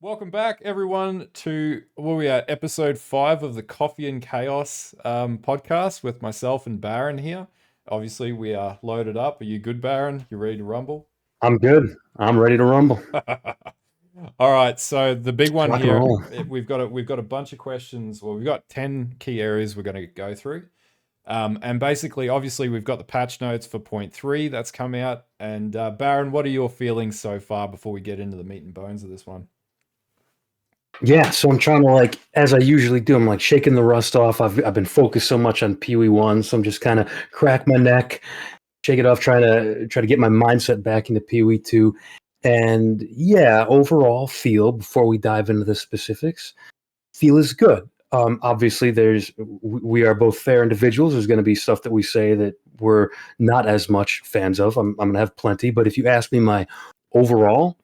Welcome back, everyone, to where we are, episode 5 of the Coffee and Chaos podcast with myself and Baron here. Obviously, we are loaded up. Are you good, Baron? You ready to rumble? I'm good. I'm ready to rumble. All right, so the big Let's one rock and here, roll. we've got a bunch of questions. Well, we've got 10 key areas we're going to go through. And basically, obviously, we've got the patch notes for point 3 that's come out. And Baron, what are your feelings so far before we get into the meat and bones of this one? Yeah, so I'm trying to as I usually do, I'm shaking the rust off. I've been focused so much on POE1, so I'm just kind of crack my neck, shake it off, try to get my mindset back into POE2. And yeah, overall feel before we dive into the specifics, feel is good. Obviously, we are both fair individuals. There's going to be stuff that we say that we're not as much fans of. I'm going to have plenty, but if you ask me my overall,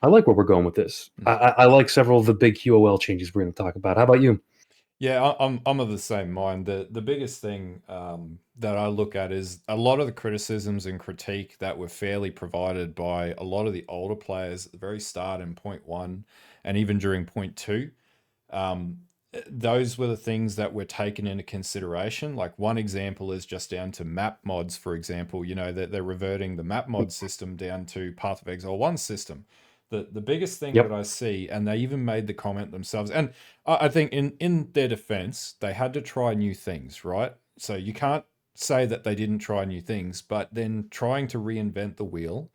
I like where we're going with this. I like several of the big QOL changes we're going to talk about. How about you? Yeah, I'm of the same mind. The biggest thing that I look at is a lot of the criticisms and critique that were fairly provided by a lot of the older players at the very start in point one and even during point two. Um, those were the things that were taken into consideration. Like one example is just down to map mods, for example. You know that they're reverting the map mod system down to Path of Exile 1 system. The biggest thing that Yep. I see, and they even made the comment themselves, and I think in their defense, they had to try new things, right? So you can't say that they didn't try new things, but then trying to reinvent the wheel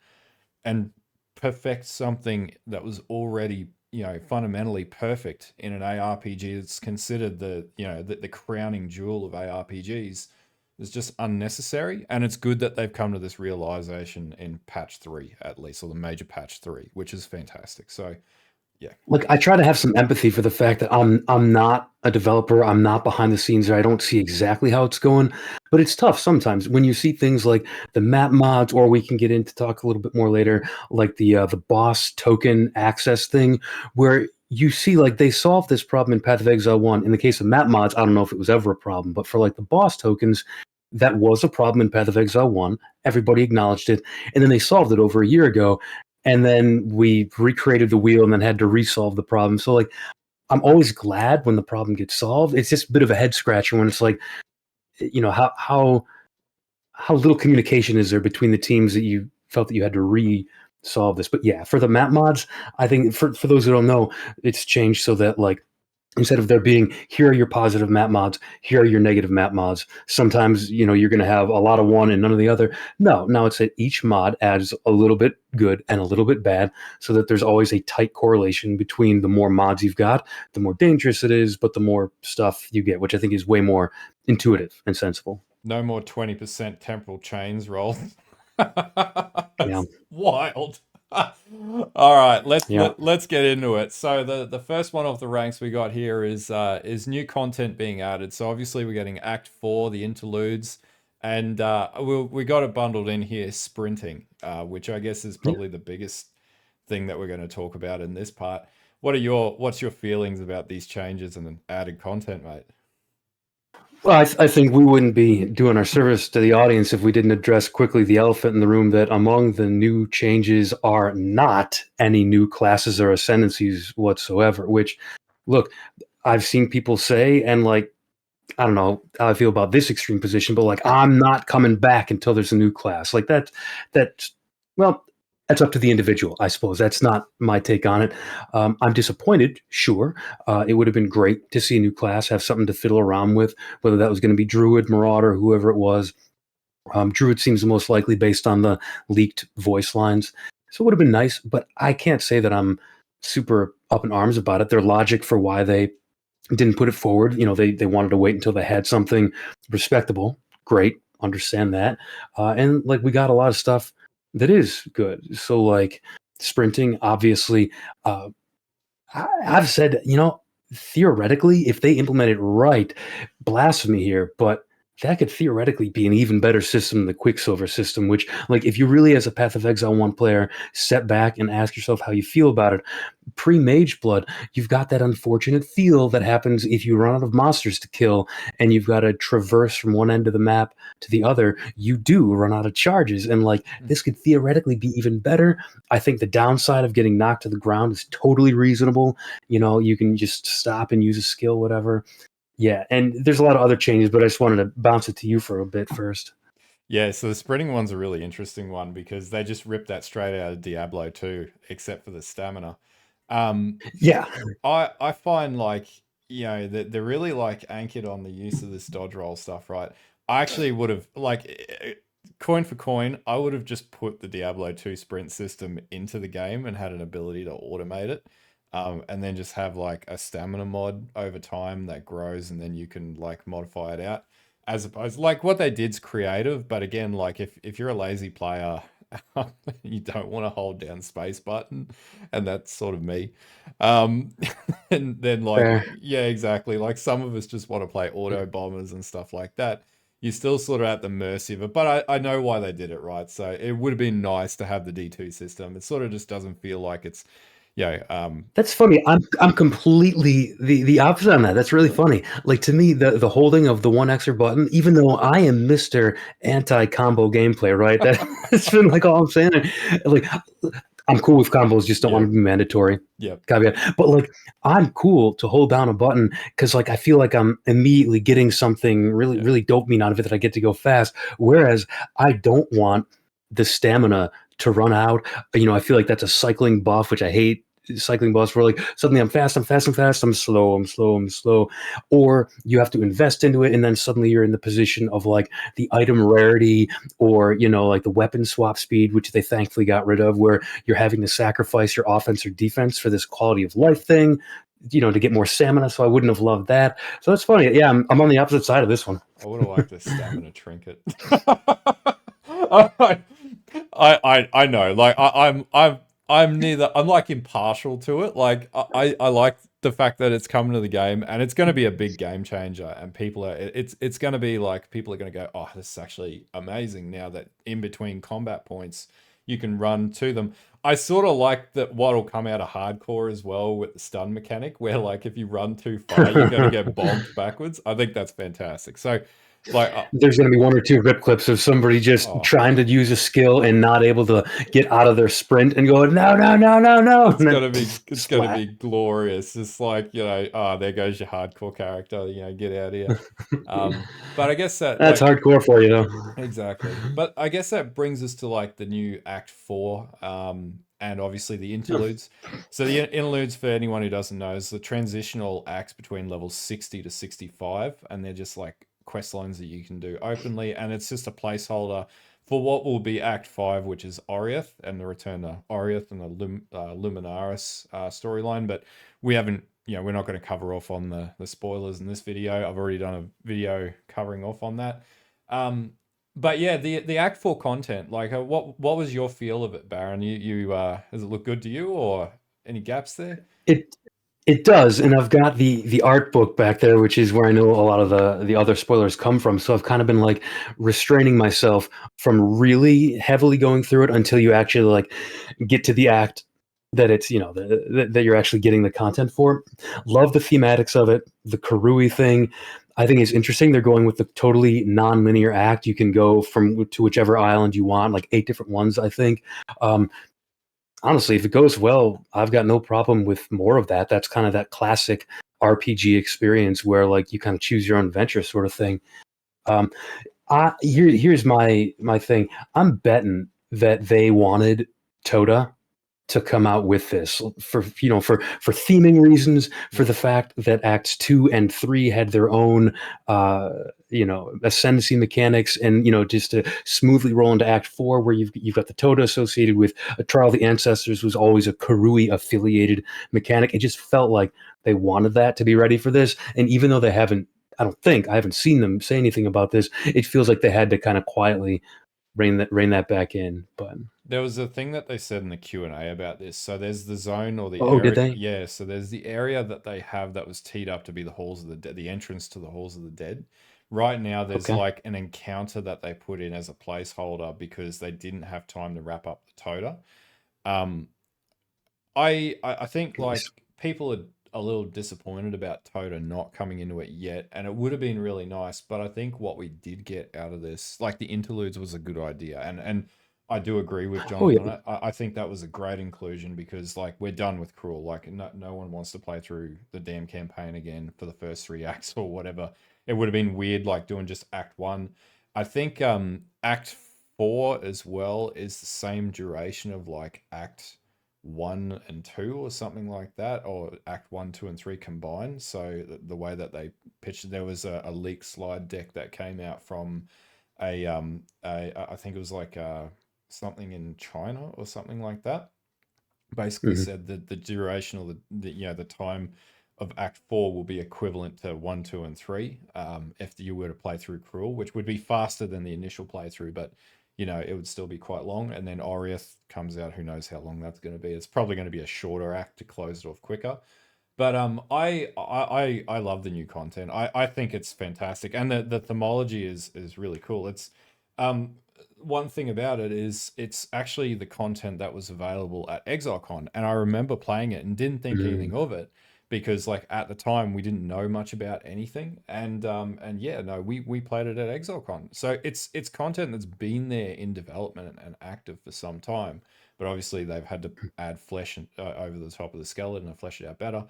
and perfect something that was already fundamentally perfect in an ARPG that's considered the crowning jewel of ARPGs is just unnecessary, and it's good that they've come to this realization in patch 3 at least, or the major patch 3, which is fantastic. So yeah. Look, I try to have some empathy for the fact that I'm not a developer. I'm not behind the scenes there. I don't see exactly how it's going, but it's tough sometimes when you see things like the map mods, or we can get into talk a little bit more later, like the boss token access thing, where you see like they solved this problem in Path of Exile 1. In the case of map mods, I don't know if it was ever a problem, but for like the boss tokens, that was a problem in Path of Exile 1. Everybody acknowledged it, and then they solved it over a year ago, and then we recreated the wheel and then had to resolve the problem. So like I'm always glad when the problem gets solved. It's just a bit of a head scratcher when it's like, how little communication is there between the teams that you felt that you had to resolve this. But yeah, for the map mods, I think for those who don't know, it's changed so that like instead of there being here are your positive map mods, here are your negative map mods, sometimes you're going to have a lot of one and none of the other. No, now it's that each mod adds a little bit good and a little bit bad, so that there's always a tight correlation between the more mods you've got, the more dangerous it is, but the more stuff you get, which I think is way more intuitive and sensible. No more 20% temporal chains roll. Yeah. That's wild. All right, Yeah. let's get into it. So the first one off the ranks we got here is new content being added. So obviously we're getting Act 4, the interludes, and we got it bundled in here, sprinting, which I guess is Yeah. probably the biggest thing that we're going to talk about in this part. What's your feelings about these changes and the added content, mate? Well, I think we wouldn't be doing our service to the audience if we didn't address quickly the elephant in the room, that among the new changes are not any new classes or ascendancies whatsoever. Which, look, I've seen people say, and like, I don't know how I feel about this extreme position, but like, I'm not coming back until there's a new class. Like that, well, that's up to the individual, I suppose. That's not my take on it. I'm disappointed, sure. It would have been great to see a new class, have something to fiddle around with, whether that was going to be Druid, Marauder, whoever it was. Druid seems the most likely based on the leaked voice lines. So it would have been nice, but I can't say that I'm super up in arms about it. Their logic for why they didn't put it forward, they wanted to wait until they had something respectable. Great, understand that. And like we got a lot of stuff that is good. So like sprinting, obviously, I've said, theoretically, if they implement it right, blasphemy here, but that could theoretically be an even better system than the Quicksilver system, which, like, if you really, as a Path of Exile 1 player, step back and ask yourself how you feel about it, pre-Mage Blood, you've got that unfortunate feel that happens if you run out of monsters to kill and you've got to traverse from one end of the map to the other. You do run out of charges, and like this could theoretically be even better. I think the downside of getting knocked to the ground is totally reasonable. You know, you can just stop and use a skill, whatever. Yeah, and there's a lot of other changes, but I just wanted to bounce it to you for a bit first. Yeah, so the sprinting one's a really interesting one because they just ripped that straight out of Diablo 2, except for the stamina. Yeah, I find like, you know, that they're really like anchored on the use of this dodge roll stuff, right? I actually would have like coin for coin, I would have just put the Diablo 2 sprint system into the game and had an ability to automate it. And then just have like a stamina mod over time that grows and then you can like modify it out. As opposed like what they did's creative, but again, like if you're a lazy player, you don't want to hold down space button, and that's sort of me. Um, and then like, fair. yeah, exactly. Like some of us just want to play auto bombers and stuff like that. You're still sort of at the mercy of it, but I know why they did it, right? So it would have been nice to have the D2 system. It sort of just doesn't feel like it's, yeah, That's funny. I'm completely the opposite on that. That's really really, funny. Like to me, the holding of the one extra button, even though I am Mister Anti Combo gameplay, right? That's been like all I'm saying. Like I'm cool with combos, just don't want yeah, to be mandatory. yeah, Caveat. But like I'm cool to hold down a button because like I feel like I'm immediately getting something really, yeah, really dopamine out of it that I get to go fast. Whereas I don't want the stamina to run out. You know, I feel like that's a cycling buff, which I hate. Cycling buffs where like suddenly I'm fast, I'm fast, I'm fast, I'm slow, I'm slow, I'm slow. Or you have to invest into it and then suddenly you're in the position of like the item rarity or, you know, like the weapon swap speed, which they thankfully got rid of, where you're having to sacrifice your offense or defense for this quality of life thing, you know, to get more stamina. So I wouldn't have loved that. So that's funny. Yeah, I'm on the opposite side of this one. I would have liked a stamina trinket. I, I know. Like I'm neither. I'm like impartial to it. Like I like the fact that it's coming to the game and it's going to be a big game changer. And people are. It's going to be like people are going to go, oh, this is actually amazing now that in between combat points you can run to them. I sort of like that what'll come out of hardcore as well with the stun mechanic, where like if you run too far, you're going to get bonked backwards. I think that's fantastic. So, like, There's going to be one or two rip clips of somebody just oh, trying to use a skill and not able to get out of their sprint and go, no, no, no, no, no. And then it's gonna splat. be glorious. It's like, you know, oh, there goes your hardcore character. You know, get out of here. But I guess that That's like hardcore for you, though. exactly. But I guess that brings us to like the new Act 4, and obviously the interludes. So the interludes, for anyone who doesn't know, is the transitional acts between levels 60 to 65, and they're just like quest lines that you can do openly, and it's just a placeholder for what will be Act 5, which is Oriath and the return to Oriath and the Luminaris storyline. But we haven't, you know, we're not going to cover off on the spoilers in this video. I've already done a video covering off on that. Um, but yeah, the Act 4 content, like what was your feel of it, Baron? You does it look good to you or any gaps there? It it does, and I've got the art book back there, which is where I know a lot of the other spoilers come from. So I've kind of been like restraining myself from really heavily going through it until you actually like get to the act that it's, you know, that you're actually getting the content for. Love the thematics of it, the Karui thing. I think it's interesting. They're going with the totally non-linear act. You can go from to whichever island you want, like 8 different ones, I think. Um, Honestly, if it goes well, I've got no problem with more of that. That's kind of that classic RPG experience where like you kind of choose your own adventure sort of thing. Um, here's my thing. I'm betting that they wanted Toda to come out with this for, you know, for theming reasons, for Yeah. the fact that acts 2 and 3 had their own you know, ascendancy mechanics, and you know, just to smoothly roll into act 4 where you've got the Toda associated with a trial of the ancestors was always a Karui affiliated mechanic. It just felt like they wanted that to be ready for this, and even though they haven't, I haven't seen them say anything about this, it feels like they had to kind of quietly rein that back in. But There was a thing that they said in the Q&A about this. So there's the zone or the oh, did area. they? Yeah, so there's the area that they have that was teed up to be the halls of the dead, the entrance to the halls of the dead. Right now, there's Okay. like an encounter that they put in as a placeholder because they didn't have time to wrap up the toter. Um, I think Nice. like people are a little disappointed about Tota not coming into it yet, and it would have been really nice. But I think what we did get out of this, like the interludes, was a good idea, and I do agree with Oh Jonathan yeah. on it. I think that was a great inclusion because like we're done with Cruel. Like no one wants to play through the damn campaign again for the first three acts or whatever. It would have been weird like doing just Act One. I think Act Four as well is the same duration of like Act one and two or something like that, or act one, two, and three combined. So the way that they pitched, there was a leak slide deck that came out from I think it was like something in China or something like that. Basically Hmm. said that the duration or the time of Act Four will be equivalent to one, two, and three. If you were to play through Cruel, which would be faster than the initial playthrough, but it would still be quite long. And then Oriath comes out. Who knows how long that's going to be? It's probably going to be a shorter act to close it off quicker. But I love the new content. I think it's fantastic, and the themology is really cool. It's um one thing about it is it's actually the content that was available at ExileCon, and I remember playing it and didn't think anything Mm. of it because like at the time we didn't know much about anything, and yeah, no, we played it at ExileCon, so it's content that's been there in development and active for some time, but obviously they've had to add flesh over the top of the skeleton and flesh it out better.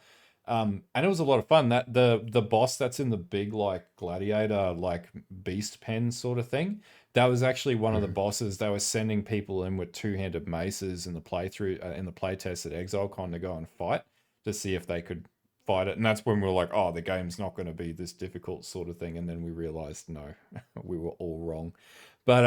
And it was a lot of fun. That the boss that's in the big like gladiator like beast pen sort of thing, that was actually one of the Mhm. bosses. They were sending people in with two-handed maces in the playthrough in the playtest at ExileCon to go and fight to see if they could fight it. And that's when we were like, oh, the game's not going to be this difficult sort of thing. And then we realized no, we were all wrong. But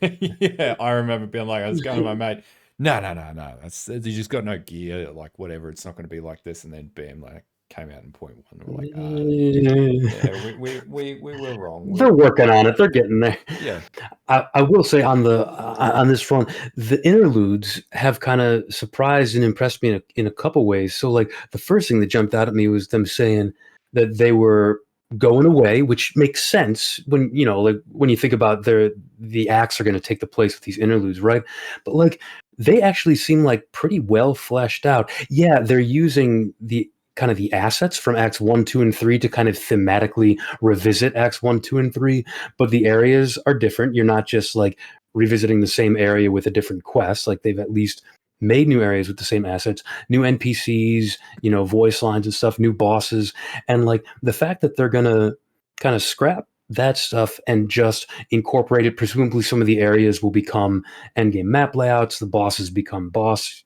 yeah, I remember being like, I was going to my mate, no, no, no, no. That's you just got no gear, like whatever. It's not going to be like this. And then bam, like came out in point one. And we're like, yeah, we were wrong. They're working on it. They're getting there. Yeah. I will say on this front, the interludes have kind of surprised and impressed me in a couple ways. So, like the first thing that jumped out at me was them saying that they were going away, which makes sense when like when you think about the acts are going to take the place of these interludes, right? But like they actually seem like pretty well fleshed out. Yeah, they're using the kind of the assets from acts 1, 2, and 3 to kind of thematically revisit acts 1, 2, and 3, but the areas are different. You're not just like revisiting the same area with a different quest. Like they've at least made new areas with the same assets, new NPCs, voice lines and stuff, new bosses. And like the fact that they're gonna kind of scrap that stuff and just incorporate it, presumably some of the areas will become endgame map layouts, the bosses become bosses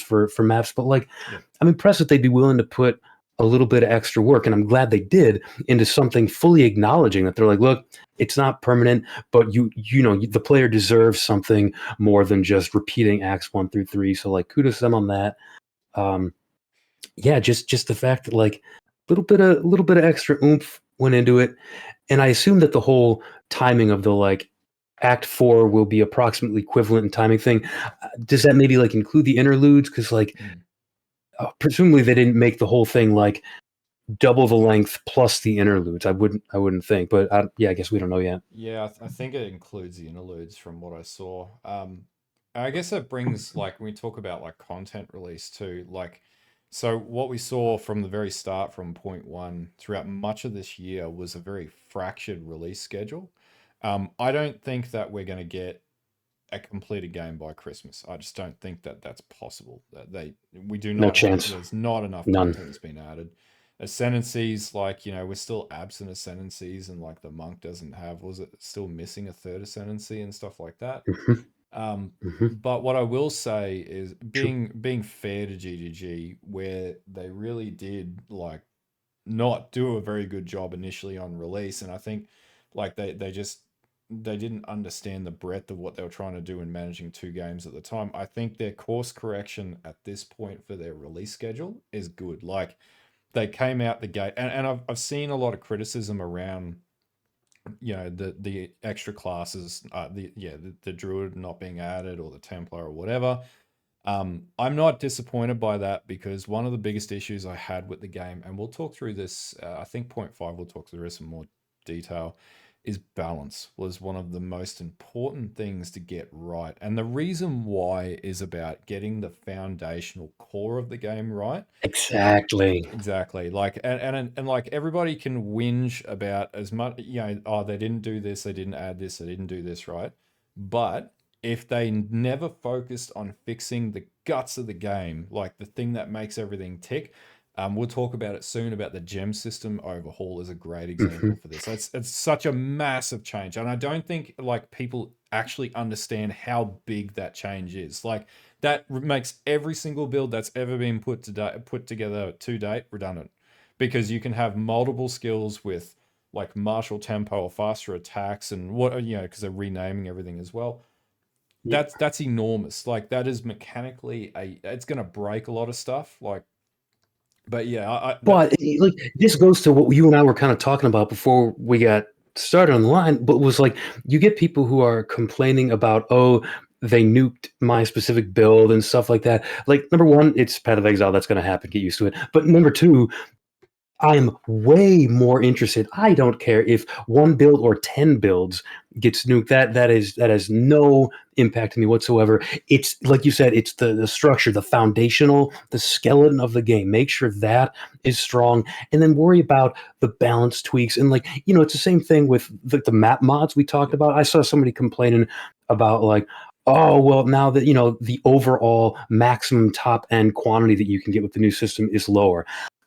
for maps. But like Yep. I'm impressed that they'd be willing to put a little bit of extra work, and I'm glad they did, into something fully acknowledging that they're like, look, it's not permanent, but the player deserves something more than just repeating acts 1 through 3. So like, kudos to them on that. Um, yeah, just the fact that like a little bit of extra oomph went into it, and I assume that the whole timing of the like Act Four will be approximately equivalent in timing thing. Does that maybe like include the interludes? Because like Mm. presumably they didn't make the whole thing like double the length plus the interludes. I wouldn't think, but yeah, I guess we don't know yet. Yeah, I think it includes the interludes from what I saw. I guess it brings like when we talk about like content release too, like so what we saw from the very start from point one throughout much of this year was a very fractured release schedule. I don't think that we're going to get a completed game by Christmas. I just don't think that that's possible. That we do No not have chance. there's not enough None. content that's been added. Ascendancies, like we're still absent ascendancies, and like the monk doesn't have was it still missing a third ascendancy and stuff like that. Hmm. Um, Hmm. but what I will say is True. being fair to GGG, where they really did like not do a very good job initially on release, and I think like they didn't understand the breadth of what they were trying to do in managing two games at the time. I think their course correction at this point for their release schedule is good. Like they came out the gate, and I've seen a lot of criticism around the extra classes, the druid not being added or the Templar or whatever. I'm not disappointed by that because one of the biggest issues I had with the game, and we'll talk through this, I think point five, we'll talk through this in more detail, is balance was one of the most important things to get right. And the reason why is about getting the foundational core of the game right. Exactly. Exactly. Like and like everybody can whinge about as much, oh, they didn't do this, they didn't add this, they didn't do this right. But if they never focused on fixing the guts of the game, like the thing that makes everything tick, we'll talk about it soon about the gem system overhaul is a great example Mhm. for this. It's such a massive change, and I don't think like people actually understand how big that change is. Like that makes every single build that's ever been put together to date redundant, because you can have multiple skills with like martial tempo or faster attacks and what because they're renaming everything as well. Yeah. That's enormous. Like that is mechanically it's going to break a lot of stuff. Like, but yeah, that But like this goes to what you and I were kind of talking about before we got started on the line, but was like you get people who are complaining about, oh, they nuked my specific build and stuff like that. Like number one, it's Path of Exile, that's gonna happen, get used to it. But number two, I'm way more interested. I don't care if one build or 10 builds gets nuked. That has no impact on me whatsoever. It's like you said, it's the structure, the foundational, the skeleton of the game. Make sure that is strong, and then worry about the balance tweaks. And like, it's the same thing with the map mods we talked about. I saw somebody complaining about like, oh, well, now that the overall maximum top end quantity that you can get with the new system is lower.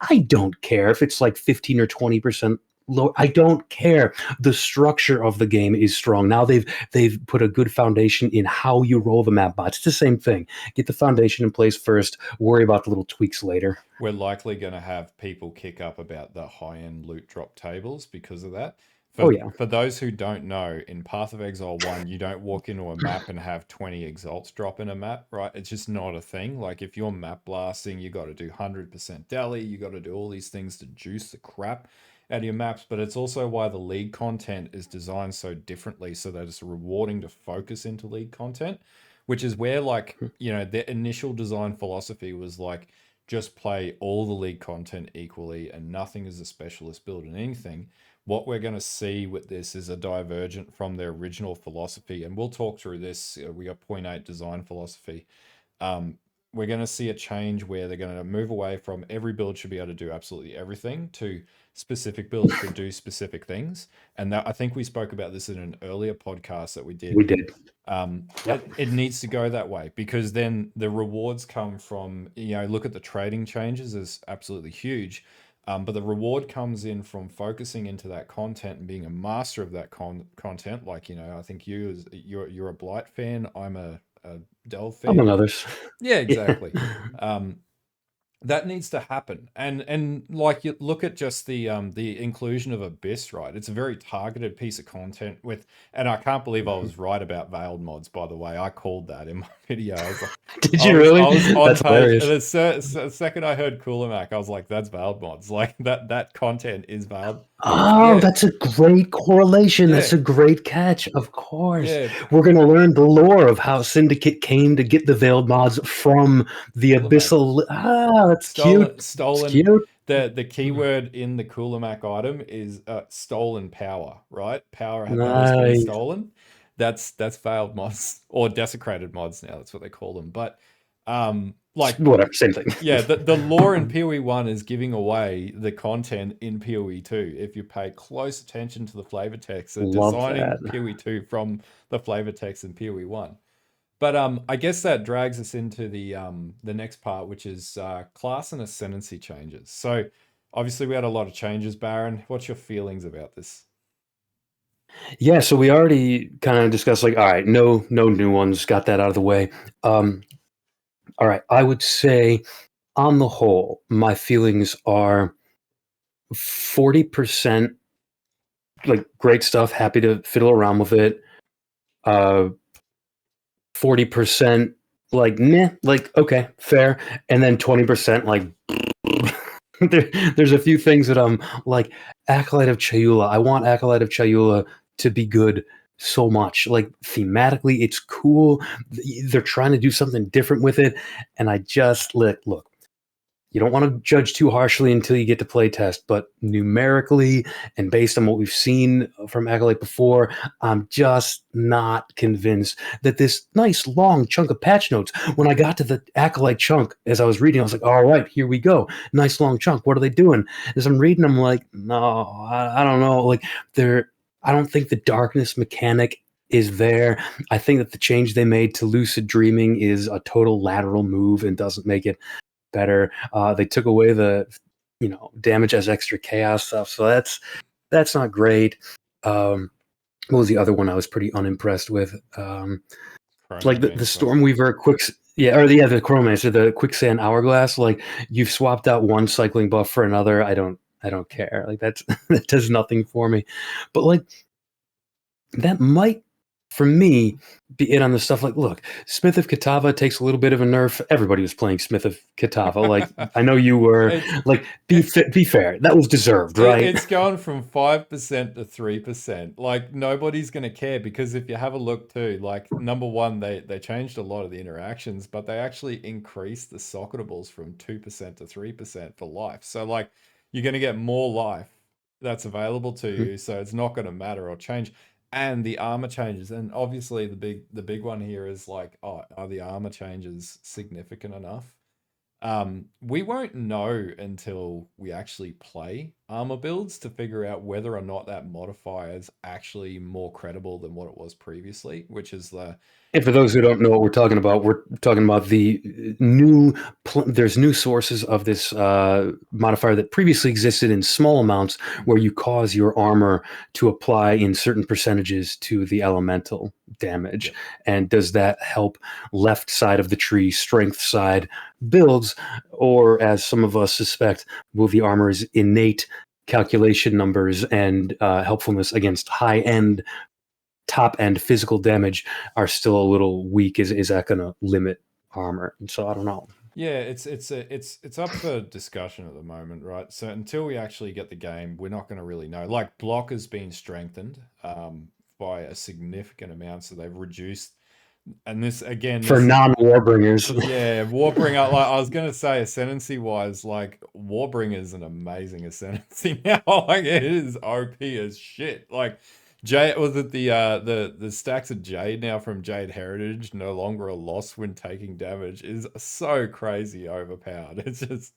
I don't care if it's like 15 or 20% low. I don't care. The structure of the game is strong. Now they've put a good foundation in how you roll the map bots. It's the same thing. Get the foundation in place first, worry about the little tweaks later. we're likely going to have people kick up about the high-end loot drop tables because of that. Oh For yeah. for those who don't know, in Path of Exile 1, you don't walk into a map and have 20 exalts drop in a map, right? It's just not a thing. Like if you're map blasting, you got to do 100% deli, you got to do all these things to juice the crap out of your maps, but it's also why the league content is designed so differently so that it's rewarding to focus into league content, which is where like, their initial design philosophy was like just play all the league content equally and nothing is a specialist build in anything. What we're going to see with this is a divergent from their original philosophy, and we'll talk through this. We got point 0.8 design philosophy. Um, we're going to see a change where they're going to move away from every build should be able to do absolutely everything to specific builds should do specific things. And that, I think we spoke about this in an earlier podcast that we did. We did. Yep. It needs to go that way, because then the rewards come from, look at the trading changes is absolutely huge. But the reward comes in from focusing into that content and being a master of that content. Like, I think you're a Blight fan. I'm a Delve Among fan. others. Yeah, Yeah. exactly. Um, that needs to happen, and like you look at just the inclusion of Abyss, right? It's a very targeted piece of content with, and I can't believe I was right about veiled mods. By the way, I called that in my video. I was like, Did I you was really? I was on That's page, and hilarious. the second I heard Cooler Mac, I was like, that's veiled mods. Like that content is veiled mods. Oh, Yeah, that's a great correlation. That's yeah, a great catch. Of course. yeah. We're going to learn the lore of how Syndicate came to get the veiled mods from the Cooler Mac. abyssal. Ah, that's cute. It's Stolen. cute. The keyword in the Cooler Mac item is stolen power, right? Power that has been Nice. stolen. That's failed mods or desecrated mods now. That's what they call them. But like, Whatever, same thing. yeah, the lore in PoE1 is giving away the content in PoE2. If you pay close attention to the flavor text, they're Love that. designing PoE2 from the flavor text in PoE1. But I guess that drags us into the next part, which is class and ascendancy changes. So obviously we had a lot of changes, Baron. What's your feelings about this? Yeah, so we already kind of discussed like, all right, no new ones, got that out of the way. Um, all right, I would say on the whole, my feelings are 40% like great stuff, happy to fiddle around with it. 40% like meh, like okay, fair, and then 20% like there's a few things that I'm like Acolyte of Chayula. I want Acolyte of Chayula to be good so much. Like thematically, it's cool. They're trying to do something different with it, and I just look. you don't want to judge too harshly until you get to play test, but numerically and based on what we've seen from Acolyte before, I'm just not convinced that this nice long chunk of patch notes, when I got to the Acolyte chunk, as I was reading, I was like, all right, here we go. Nice long chunk. What are they doing? As I'm reading, I'm like, no, I don't know. Like, I don't think the darkness mechanic is there. I think that the change they made to lucid dreaming is a total lateral move and doesn't make it better. They took away the damage as extra chaos stuff, so that's not great. What was the other one I was pretty unimpressed with? Like the Chronomancer. Stormweaver the Chronomancer, the Quicksand Hourglass. Like, you've swapped out one cycling buff for another. I don't care. Like, that does nothing for me. But like, that might, for me, be it on the stuff like, look, Smith of Kitava takes a little bit of a nerf. Everybody was playing Smith of Kitava. Like, I know you were. it's Like, it, be fair. That was deserved, right? it's gone from 5% to 3%. Like, nobody's going to care, because if you have a look too, like, number one, they changed a lot of the interactions, but they actually increased the socketables from 2% to 3% for life. So like, you're going to get more life that's available to you, so it's not going to matter or change. And the armor changes, and obviously the big one here is like, oh, are the armor changes significant enough? We won't know until we actually play armor builds to figure out whether or not that modifier is actually more credible than what it was previously, which is the And for those who don't know what we're talking about there's new sources of this modifier that previously existed in small amounts, where you cause your armor to apply in certain percentages to the elemental damage. yep. And does that help left side of the tree, strength side builds, or, as some of us suspect, will the armor's innate calculation numbers and helpfulness against high end, top end physical damage are still a little weak? Is that going to limit armor? And so I don't know. Yeah, it's up for discussion at the moment, right? So until we actually get the game, we're not going to really know. Like, block has been strengthened by a significant amount, so they've reduced. And this again, For this is non-warbringers. yeah, Warbringer. Like, I was gonna say, ascendancy wise, like, Warbringer is an amazing ascendancy now. Like, it is OP as shit. Like, Jade, was it the stacks of Jade now from Jade Heritage, no longer a loss when taking damage, is so crazy overpowered. It's just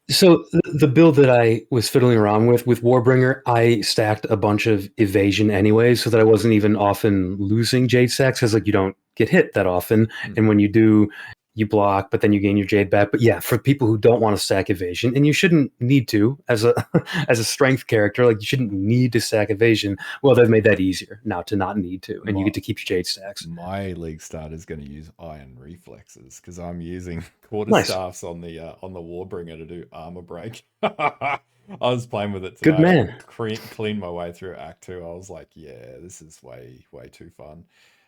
So the build that I was fiddling around with Warbringer, I stacked a bunch of evasion anyway, so that I wasn't even often losing Jade stacks, because like, you don't get hit that often, mm, and when you do, you block, but then you gain your Jade back. But yeah, for people who don't want to stack evasion, and you shouldn't need to as a as a strength character, like, you shouldn't need to stack evasion. Well, they've made that easier now to not need to, and you my get to keep your Jade stacks. my league start is going to use iron reflexes because I'm using quarter Nice, staffs on the Warbringer to do armor break. I was playing with it good today. man. Clean my way through Act Two. I was like, yeah, this is way too fun.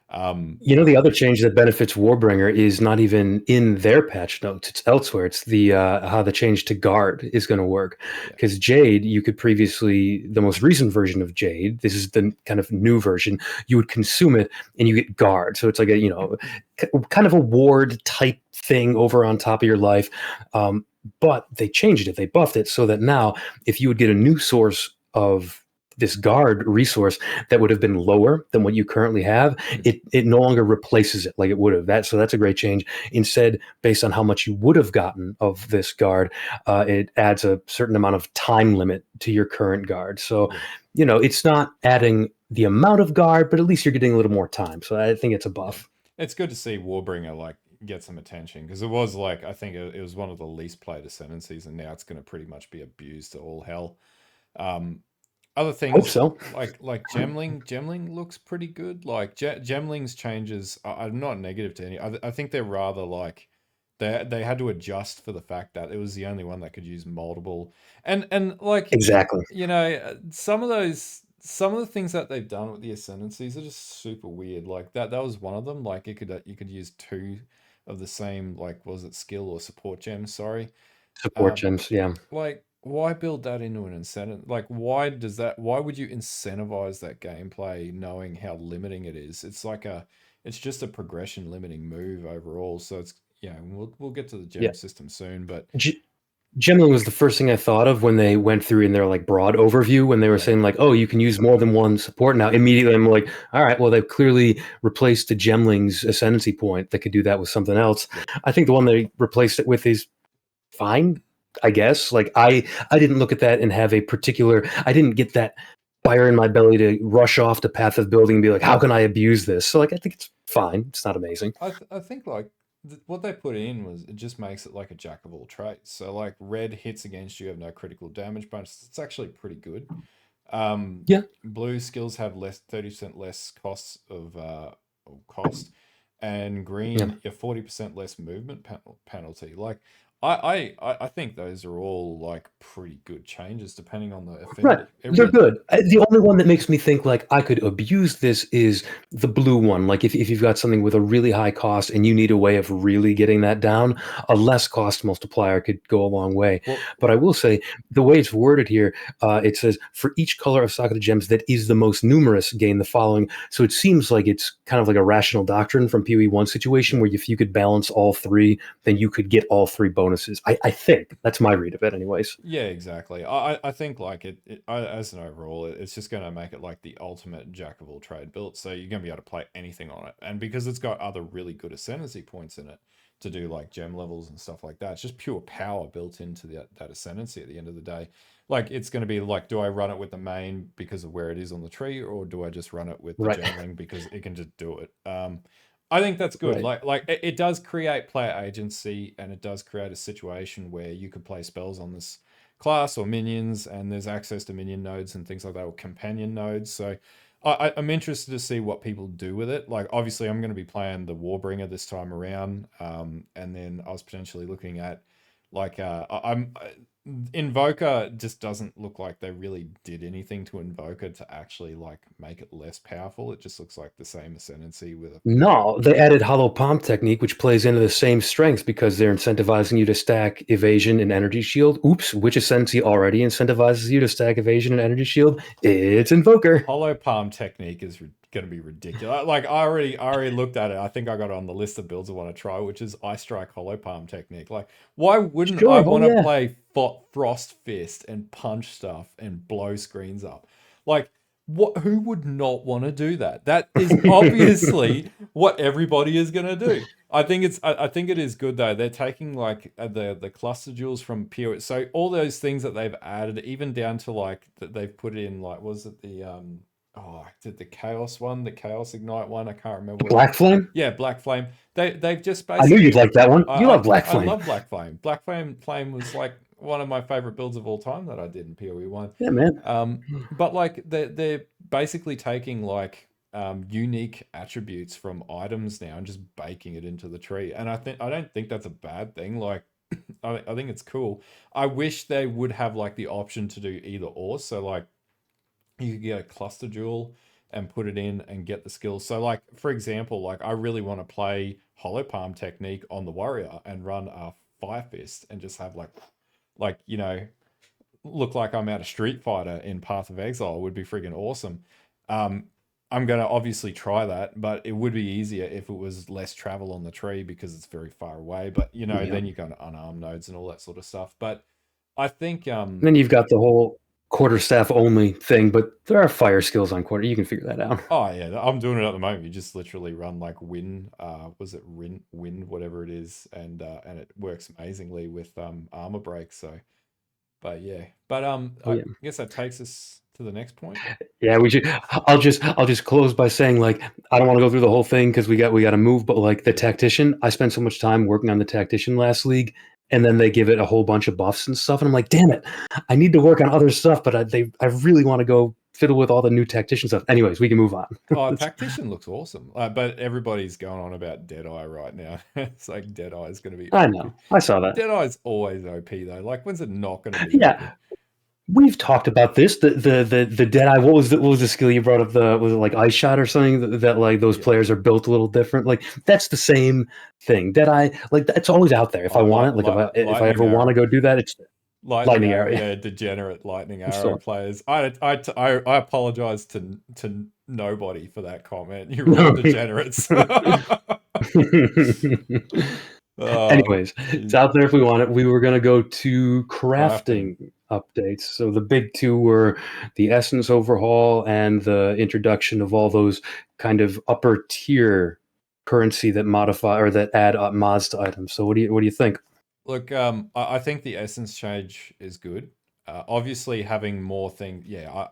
Um, You know, the other change that benefits Warbringer is not even in their patch notes; it's elsewhere. It's the how the change to Guard is going to work. yeah, Because Jade, you could previously, the most recent version of Jade, this is the kind of new version. You would consume it and you get Guard, so it's like a kind of a ward type thing over on top of your life. But they changed it; they buffed it so that now, if you would get a new source of this Guard resource that would have been lower than what you currently have, mm, it no longer replaces it like it would have. That's a great change. Instead, based on how much you would have gotten of this Guard, it adds a certain amount of time limit to your current Guard. So, yeah, it's not adding the amount of Guard, but at least you're getting a little more time. So I think it's a yeah. buff. It's good to see Warbringer like get some attention, because it was like, I think it was one of the least played ascendancies, and now it's going to pretty much be abused to all hell. Um, Other Hope things so. like Gemling looks pretty good. Like, Gemling's changes are not negative to any. I think they're rather like they had to adjust for the fact that it was the only one that could use multiple, and like, Exactly. some of the things that they've done with the ascendancies are just super weird. Like, that was one of them. Like, you could use two of the same, like, was it skill or support gems? Sorry. Support Um, gems. Yeah. like, why build that into an incentive? Like, why would you incentivize that gameplay knowing how limiting it is? It's just a progression limiting move overall. So it's, we'll get to the Yeah. gem system soon, but Gemini was the first thing I thought of when they went through in their like broad overview when they were Yeah, saying like, oh, you can use more than one support now. Immediately, I'm like, all right, well, they've clearly replaced the Gemling's ascendancy point that could do that with something else. yeah. I think the one they replaced it with is fine, I guess. Like I didn't look at that and have a particular. I didn't get that fire in my belly to rush off the path of building and be like, how can I abuse this? So like, I think it's fine. It's not amazing. I think like what they put in was it just makes it like a jack of all trades. So like red hits against you have no critical damage bonus. It's actually pretty good. Yeah, Blue skills have less 30% less costs of cost, and yeah. green you 40% less movement penalty. Like I think those are all like pretty good changes depending on the Right. affinity. It They're really good. The only one that makes me think like I could abuse this is the blue one. Like if you've got something with a really high cost and you need a way of really getting that down, a less cost multiplier could go a long way. well But I will say the way it's worded here, it says for each color of socket of gems that is the most numerous, gain the following. So it seems like it's kind of like a rational doctrine from PoE1 situation yeah. where if you could balance all three, then you could get all three bonuses. I think that's my read of it, anyways. Yeah, exactly. I think like as an overall, it's just going to make it like the ultimate jack of all trade build. So you're going to be able to play anything on it, and because it's got other really good ascendancy points in it to do like gem levels and stuff like that, it's just pure power built into that ascendancy. At the end of the day, like it's going to be like, do I run it with the main because of where it is on the tree, or do I just run it with the Right. gemling because it can just do it? I think that's good. Right. Like it does create player agency, and it does create a situation where you could play spells on this class or minions, and there's access to minion nodes and things like that, or companion nodes. So I'm interested to see what people do with it. Like obviously I'm going to be playing the Warbringer this time around, and then I was potentially looking at like I'm Invoker just doesn't look like they really did anything to Invoker to actually like make it less powerful. It just looks like the same ascendancy with a No, they added hollow palm technique, which plays into the same strengths because they're incentivizing you to stack evasion and energy shield. Oops, which ascendancy already incentivizes you to stack evasion and energy shield? It's Invoker. hollow palm technique is going to be ridiculous. Like I already looked at it. I think I got it on the list of builds I want to try, which is Ice Strike hollow palm technique. Like, why wouldn't I Sure. Oh want to yeah. play Frost Fist and punch stuff and blow screens up? Like, what? Who would not want to do that? That is obviously what everybody is going to do. I think it's. I think it is good though. They're taking like the cluster jewels from POE. So all those things that they've added, even down to like that they've put in like was it the oh, did the chaos one, the chaos ignite one? I can't remember what. Black Flame. Yeah, Black Flame. They've just I knew you'd basically. like that one. You love Black I Flame. love Black Flame. Flame was like one of my favorite builds of all time that I did in PoE1. Yeah, man. But like they're basically taking like unique attributes from items now and just baking it into the tree. And I don't think that's a bad thing. Like I think it's cool. I wish they would have like the option to do either or. So like you could get a cluster jewel and put it in and get the skills. So like for example, like I really want to play hollow palm technique on the warrior and run a fire fist and just have like look like I'm out of Street Fighter in Path of Exile would be friggin' awesome. Um, I'm gonna obviously try that, but it would be easier if it was less travel on the tree because it's very far away. But Yeah. then you go to unarmed nodes and all that sort of stuff. But I think And then you've got the whole quarterstaff only thing, but there are fire skills on quarter. You can figure that out. oh yeah, I'm doing it at the moment. You just literally run like was it wind, whatever it is, and it works amazingly with armor break. So but yeah. But Oh I yeah. guess that takes us to the next point. Yeah, we should. I'll just close by saying like I don't want to go through the whole thing because we got to move. But like the Yeah. tactician, I spent so much time working on the tactician last league, and then they give it a whole bunch of buffs and stuff, and I'm like, damn it, I need to work on other stuff, but I really want to go fiddle with all the new tactician stuff. Anyways, we can move on. Oh, Tactician looks awesome. But everybody's going on about Deadeye right now. It's like Deadeye is going to be I OP. know, I saw that. Deadeye's always OP though. Like when's it not going to be OP? Yeah, we've talked about this. The Deadeye. What was the skill you brought up? The was it like ice shot or something that like those Yeah. players are built a little different. Like that's the same thing. Deadeye, like that's always out there. If I Oh, want it, like if I lightning ever want arrow. to go do that, it's Lightning lightning arrow, area. yeah, degenerate lightning arrow So players. I apologize to nobody for that comment. You're all degenerates. Oh, Anyways, it's geez. out there if we want it. We were going to go to Crafting. crafting updates. So the big two were the Essence Overhaul and the introduction of all those kind of upper tier currency that modify or that add mods to items. So what do you think? Look, I think the essence change is good. Obviously, having more things, yeah,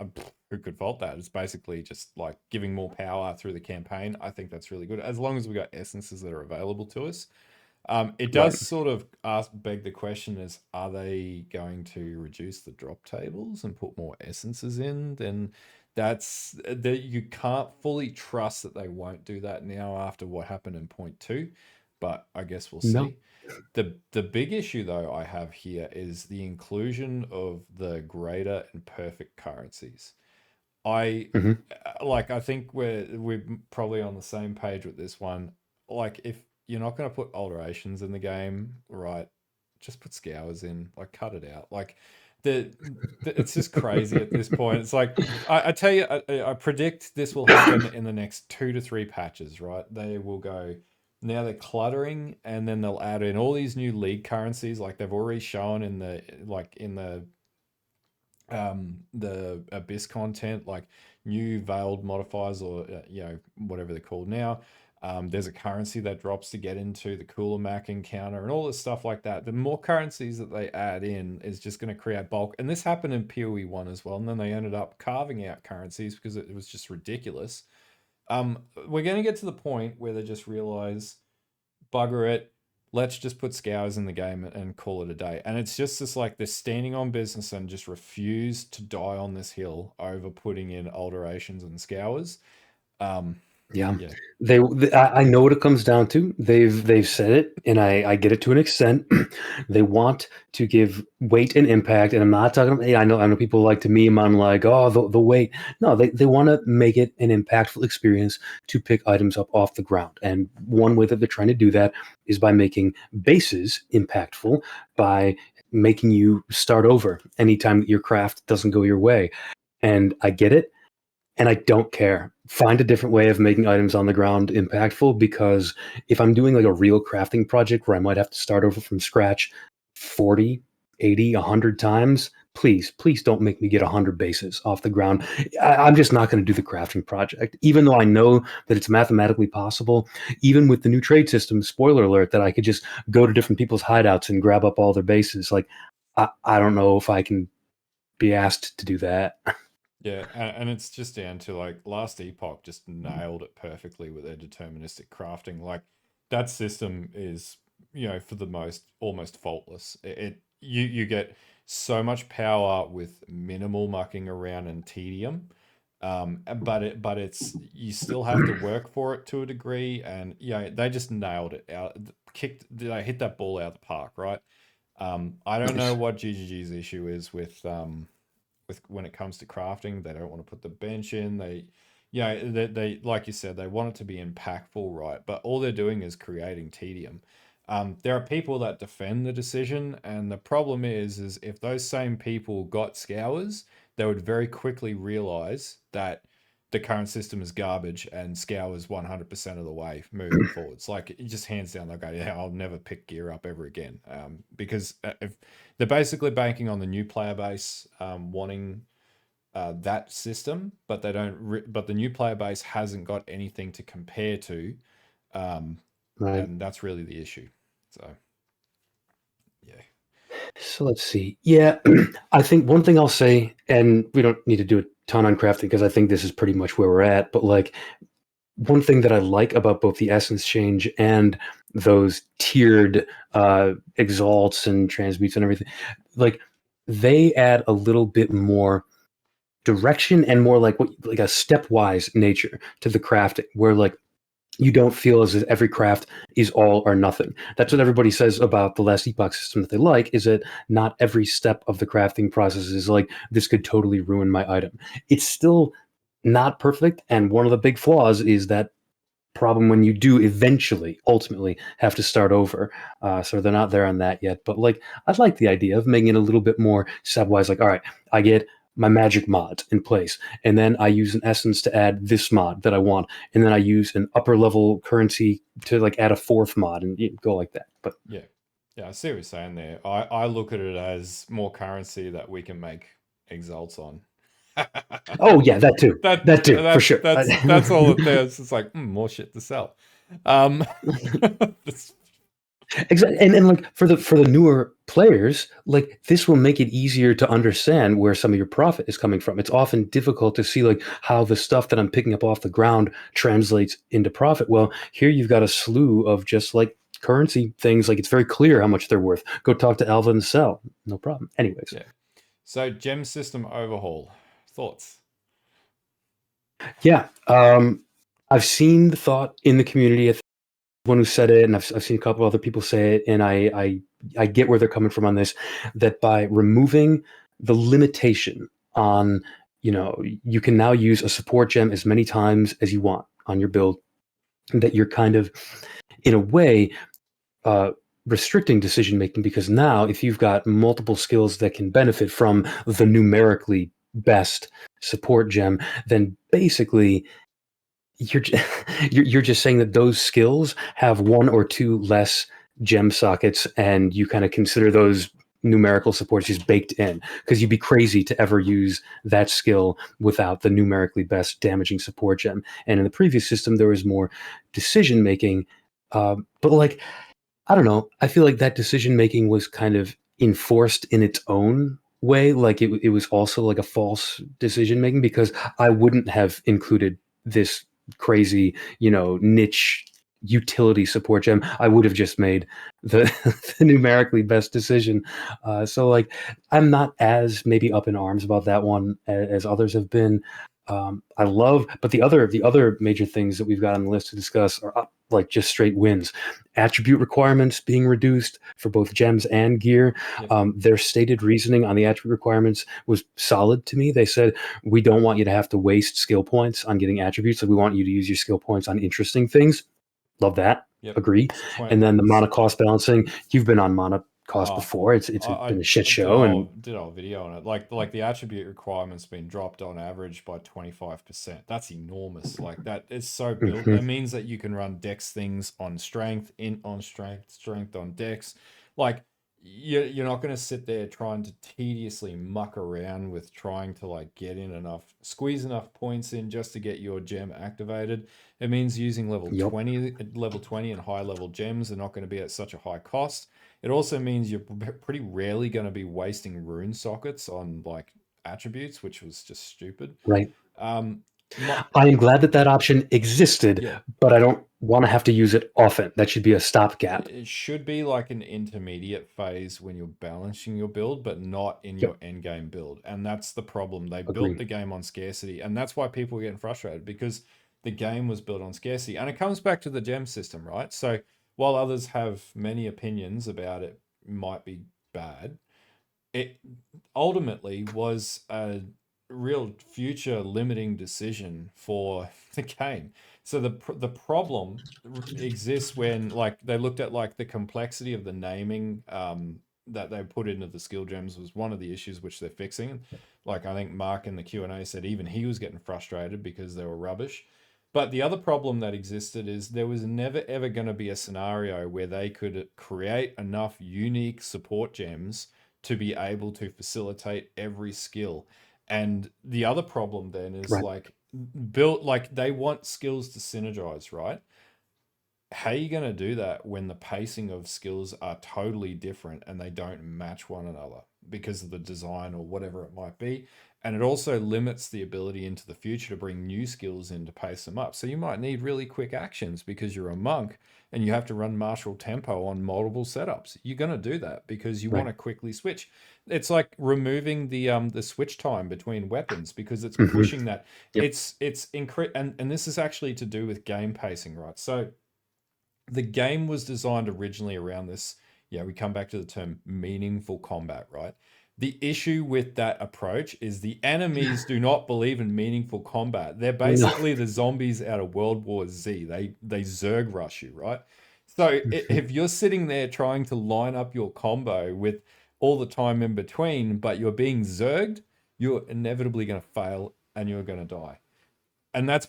who could fault that? It's basically just like giving more power through the campaign. I think that's really good. As long as we got essences that are available to us. It Right. does sort of beg the question is, are they going to reduce the drop tables and put more essences in? Then that's that you can't fully trust that they won't do that now after what happened in point two, but I guess we'll No. see. The big issue though I have here is the inclusion of the greater and perfect currencies. I Hmm. like I think we're probably on the same page with this one. Like if you're not going to put alterations in the game, right? Just put scours in, like cut it out. Like the, it's just crazy at this point. It's like I tell you, I predict this will happen in the next 2 to 3 patches, right? They will go now they're cluttering and then they'll add in all these new league currencies like they've already shown in the abyss content like new veiled modifiers or whatever they're called now. There's a currency that drops to get into the cooler mac encounter and all this stuff like that. The more currencies that they add in is just going to create bulk, and this happened in PoE1 as well, and then they ended up carving out currencies because it was just ridiculous. We're going to get to the point where they just realize, bugger it, let's just put scours in the game and call it a day. And it's just this like they're standing on business and just refuse to die on this hill over putting in alterations and scours. Um, Yeah, yeah, I know what it comes down to. They've said it, and I get it to an extent. They want to give weight and impact, and I'm not talking. Hey, I know people like to meme on like, oh, the weight. No, they want to make it an impactful experience to pick items up off the ground, and one way that they're trying to do that is by making bases impactful by making you start over anytime that your craft doesn't go your way. And I get it and I don't care. Find a different way of making items on the ground impactful because if I'm doing like a real crafting project where I might have to start over from scratch 40, 80, 100 times, please don't make me get 100 bases off the ground. I'm just not going to do the crafting project. Even though I know that it's mathematically possible, even with the new trade system, spoiler alert, that I could just go to different people's hideouts and grab up all their bases. Like, I don't know if I can be asked to do that. yeah, and it's just down to like last epoch just nailed it perfectly with their deterministic crafting. Like that system is, for the most almost faultless. You get so much power with minimal mucking around and tedium. But it's you still have to work for it to a degree, and they just nailed it out. They hit that ball out of the park, right? I don't know Nice. what GGG's issue is with when it comes to crafting. They don't want to put the bench in. They like you said, they want it to be impactful, right? But all they're doing is creating tedium. There are people that defend the decision, and the problem is if those same people got scours, they would very quickly realize that the current system is garbage and scours 100% of the way moving forwards. Like it just hands down, they'll go, yeah, I'll never pick gear up ever again. Because if they're basically banking on the new player base wanting that system, but they don't. But the new player base hasn't got anything to compare to, um, Right. and that's really the issue. So yeah, So let's see. Yeah, I think one thing I'll say, and we don't need to do a ton on crafting because I think this is pretty much where we're at, but like one thing that I like about both the essence change and those tiered exalts and transmutes and everything, like they add a little bit more direction and more like what like a stepwise nature to the crafting where like you don't feel as if every craft is all or nothing. That's what mm, everybody says about the last epoch system that they like, is that not every step of the crafting process is like, this could totally ruin my item. It's still not perfect, and one of the big flaws is that problem when you do eventually, ultimately, have to start over. So they're not there on that yet. But like, I like the idea of making it a little bit more stepwise. Like, all right, I get my magic mod in place, and then I use an essence to add this mod that I want, and then I use an upper level currency to like add a fourth mod, and you go like that. But Yeah. Yeah, I see what you're saying there. I look at it as more currency that we can make exalts on. oh yeah, that too for That's sure. that's all it is. It's like more shit to sell. Um, that's- Exactly, and like for the newer players, like this will make it easier to understand where some of your profit is coming from. It's often difficult to see like how the stuff that I'm picking up off the ground translates into profit. Well, here you've got a slew of just like currency things. Like it's very clear how much they're worth. Go talk to Alvin and Sell, no problem. Anyways, yeah. So gem system overhaul thoughts. yeah, I've seen the thought in the community. One who said it, and I've seen a couple other people say it, and I get where they're coming from on this. That by removing the limitation on, you can now use a support gem as many times as you want on your build, that you're kind of, in a way, uh, restricting decision making, because now if you've got multiple skills that can benefit from the numerically best support gem, then basically you're you're just saying that those skills have one or two less gem sockets, and you kind of consider those numerical supports just baked in, because you'd be crazy to ever use that skill without the numerically best damaging support gem. And in the previous system, there was more decision making, but like I don't know, I feel like that decision making was kind of enforced in its own way. Like it was also like a false decision making, because I wouldn't have included this crazy, niche utility support gem. I would have just made the, the numerically best decision. So like I'm not as maybe up in arms about that one as others have been. I love, but the other major things that we've got on the list to discuss are like just straight wins. Attribute requirements being reduced for both gems and gear. Yep. Their stated reasoning on the attribute requirements was solid to me. They said, we don't want you to have to waste skill points on getting attributes. So we want you to use your skill points on interesting things. Love that. Yep. Agree. It's 20. And then the It's mana cost balancing. You've been on mana cost oh, before. It's been a shit I did show. And did a whole video on it. Like the attribute requirements been dropped on average by 25%. That's enormous. Like that is so built. mhm, That means that you can run dex things on strength, in on strength, strength on dex. Like you're not going to sit there trying to tediously muck around with trying to like get in enough, squeeze enough points in just to get your gem activated. It means using yep, level 20 and high level gems are not going to be at such a high cost. It also means you're pretty rarely going to be wasting rune sockets on like attributes, which was just stupid. right. Um, my, I am glad that that option existed, yeah, but I don't want to have to use it often. That should be a stopgap. it should be like an intermediate phase when you're balancing your build, but not in Yep, your end game build. And that's the problem. They built agreed. the game on scarcity, and that's why people are getting frustrated because the game was built on scarcity. And it comes back to the gem system, right? So while others have many opinions about it might be bad, it ultimately was a real future limiting decision for the game. So the problem exists when like they looked at like the complexity of the naming that they put into the skill gems was one of the issues which they're fixing. Like I think Mark in the Q&A said even he was getting frustrated because they were rubbish. But the other problem that existed is there was never ever going to be a scenario where they could create enough unique support gems to be able to facilitate every skill. And the other problem then is Right, like built like they want skills to synergize, right? How are you going to do that when the pacing of skills are totally different and they don't match one another because of the design or whatever it might be? And it also limits the ability into the future to bring new skills in to pace them up. So you might need really quick actions because you're a monk and you have to run martial tempo on multiple setups. You're going to do that because you want right. to quickly switch. It's like removing the switch time between weapons because it's hmm pushing that. Yep. It's and this is actually to do with game pacing, right? So the game was designed originally around this. Yeah, we come back to the term meaningful combat, right? The issue with that approach is the enemies do not believe in meaningful combat. They're No. basically the zombies out of World War Z. They zerg rush you, right? So if you're sitting there trying to line up your combo with all the time in between, but you're being zerged, you're inevitably going to fail and you're going to die. And Yep.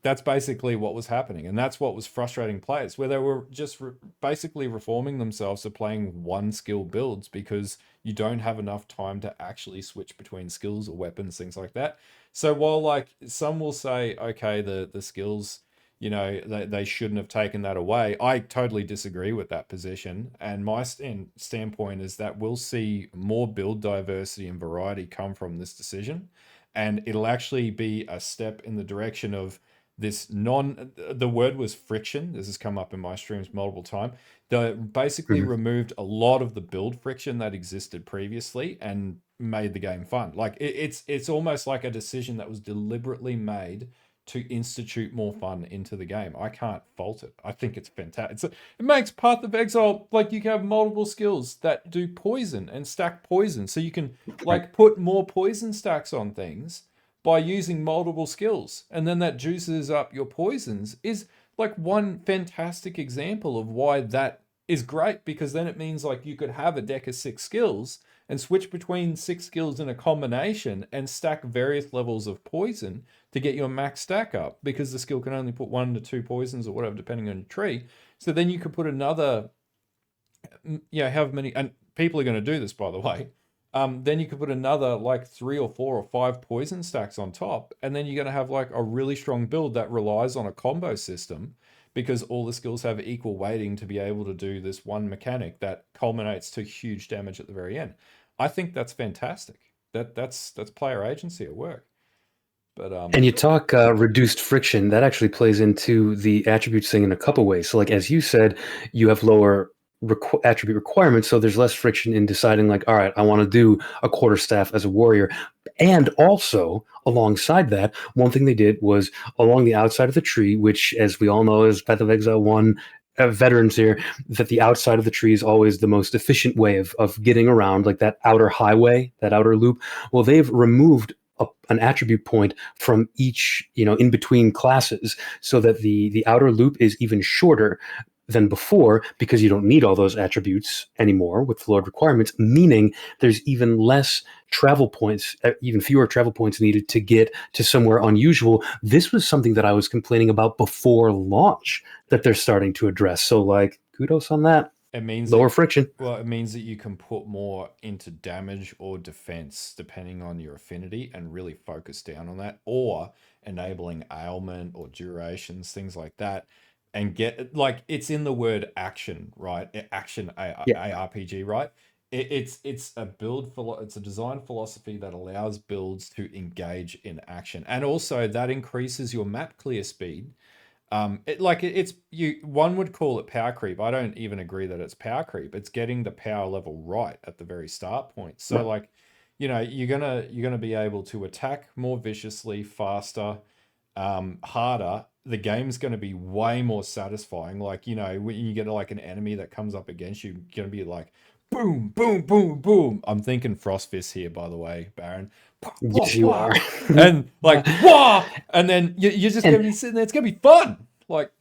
that's basically what was happening, and that's what was frustrating players, where they were just basically reforming themselves to playing one skill builds because you don't have enough time to actually switch between skills or weapons, things like that. So while like some will say, okay, the skills, they shouldn't have taken that away, I totally disagree with that position. And my standpoint is that we'll see more build diversity and variety come from this decision, and it'll actually be a step in the direction of this the word was friction. This has come up in my streams multiple times. They basically Mhm. removed a lot of the build friction that existed previously and made the game fun. Like it's almost like a decision that was deliberately made to institute more fun into the game. I can't fault it. I think it's fantastic. It makes Path of Exile like you can have multiple skills that do poison and stack poison, so you can Right. like put more poison stacks on things by using multiple skills, and then that juices up your poisons. Is like one fantastic example of why that is great, because then it means like you could have a deck of 6 skills and switch between 6 skills in a combination and stack various levels of poison to get your max stack up, because the skill can only put 1 to 2 poisons or whatever depending on your tree. So then you could put another, however many, and people are going to do this, by the way. Then you could put another like 3 or 4 or 5 poison stacks on top, and then you're going to have like a really strong build that relies on a combo system, because all the skills have equal weighting to be able to do this one mechanic that culminates to huge damage at the very end. I think that's fantastic. That's player agency at work. But And you talk reduced friction. That actually plays into the attributes thing in a couple ways. So, like as you said, you have lower attribute requirements, so there's less friction in deciding, like, all right, I want to do a quarterstaff as a warrior. And also, alongside that, one thing they did was along the outside of the tree, which, as we all know, is Path of Exile 1. Veterans here, that the outside of the tree is always the most efficient way of getting around, like that outer highway, that outer loop. Well, they've removed an attribute point from each, in between classes, so that the outer loop is even shorter than before, because you don't need all those attributes anymore with the load requirements, meaning there's even less travel points, even fewer travel points needed to get to somewhere unusual. This was something that I was complaining about before launch that they're starting to address. So, like, kudos on that. it means Lower that friction. it means that you can put more into damage or defense depending on your affinity and really focus down on that, or enabling ailment or durations, things like that, and get like it's in the word action, right? Action Yeah. ARPG, right? It's a it's a design philosophy that allows builds to engage in action, and also that increases your map clear speed. It's you. One would call it power creep. I don't even agree that it's power creep. It's getting the power level right at the very start point. So Right. like, you're gonna be able to attack more viciously, faster, harder. The game's going to be way more satisfying. Like, when you get like an enemy that comes up against you, you're going to be like, boom, boom, boom, boom. I'm thinking Frost Fist here, by the way, Baron. Wah, wah, Yes, you wah. are. And like, wah! And then you're just going and to be sitting there. It's going to be fun. Like,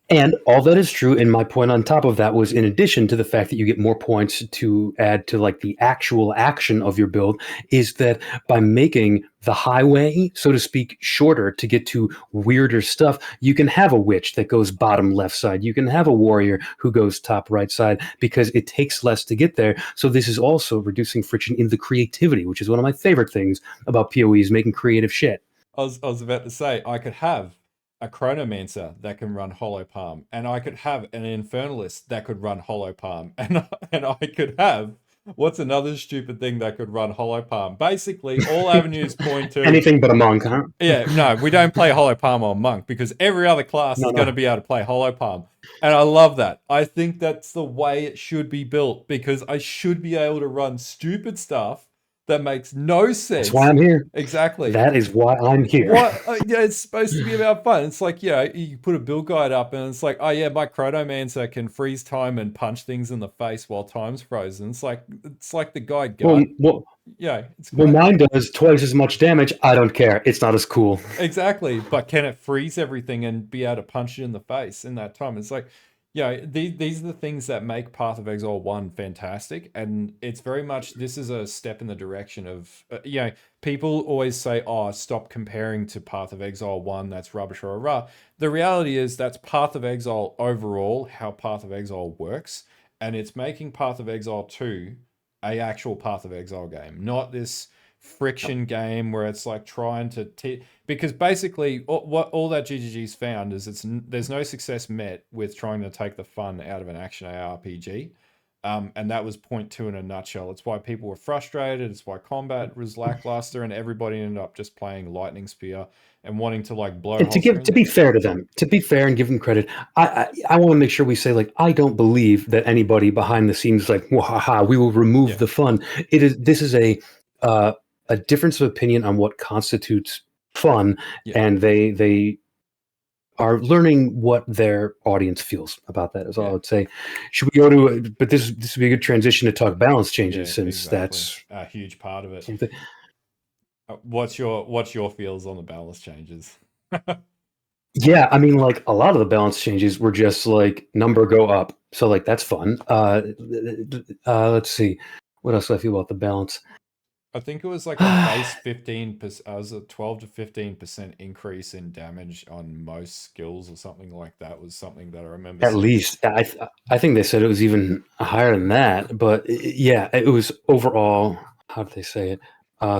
And all that is true. And my point on top of that was, in addition to the fact that you get more points to add to like the actual action of your build, is that by making the highway, so to speak, shorter to get to weirder stuff, you can have a witch that goes bottom left side. You can have a warrior who goes top right side, because it takes less to get there. So this is also reducing friction in the creativity, which is one of my favorite things about PoE, is making creative shit. I was about to say, I could have a Chronomancer that can run Hollow Palm, and I could have an Infernalist that could run Hollow Palm, and I could have what's another stupid thing that could run Hollow Palm. Basically, all avenues point to, Anything but a monk, huh? yeah, no, we don't play Hollow Palm on Monk because every other class No, is going to no. be able to play Hollow Palm. And I love that. I think that's the way it should be built, because I should be able to run stupid stuff that makes no That's why sense. I'm here. Exactly. That is why I'm here. What? Yeah, it's supposed to be about fun. It's like, you put a build guide up and it's like, oh yeah, my Chronomancer can freeze time and punch things in the face while time's frozen. It's like the guide Well, gut. well, Yeah, it's well, great. mine does twice as much damage. I don't care. It's not as cool. Exactly. But can it freeze everything and be able to punch it in the face in that time? It's like, Yeah, these are the things that make Path of Exile 1 fantastic. And it's very much, this is a step in the direction of, people always say, oh, stop comparing to Path of Exile 1, that's rubbish, rah, rah. The reality is that's Path of Exile overall, how Path of Exile works. And it's making Path of Exile 2 a actual Path of Exile game, not this friction game where it's like trying to because basically what all that GGG's found is there's no success met with trying to take the fun out of an action ARPG. And that was point two in a nutshell. It's why people were frustrated. It's why combat was lackluster, and everybody ended up just playing Lightning Spear and wanting to like blow And to holes give through. to be fair to them, to be fair and give them credit, I want to make sure we say like I don't believe that anybody behind the scenes like ha we will remove Yeah, the fun. This is uh, a difference of opinion on what constitutes fun, yeah, and they are learning what their audience feels about that. Is all I yeah, would say. Should we go to? But this would be a good transition to talk balance changes yeah. since Exactly. that's A huge part of it. something. What's your feels on the balance changes? Yeah, I mean, like a lot of the balance changes were just like number go up, so like that's fun. Let's see, what else do I feel about the balance? I think it was like a base 15%, was a 12 to 15% increase in damage on most skills or something like that was something that I remember At seeing. least I think they said it was even higher than that, but yeah, it was overall. How did they say it?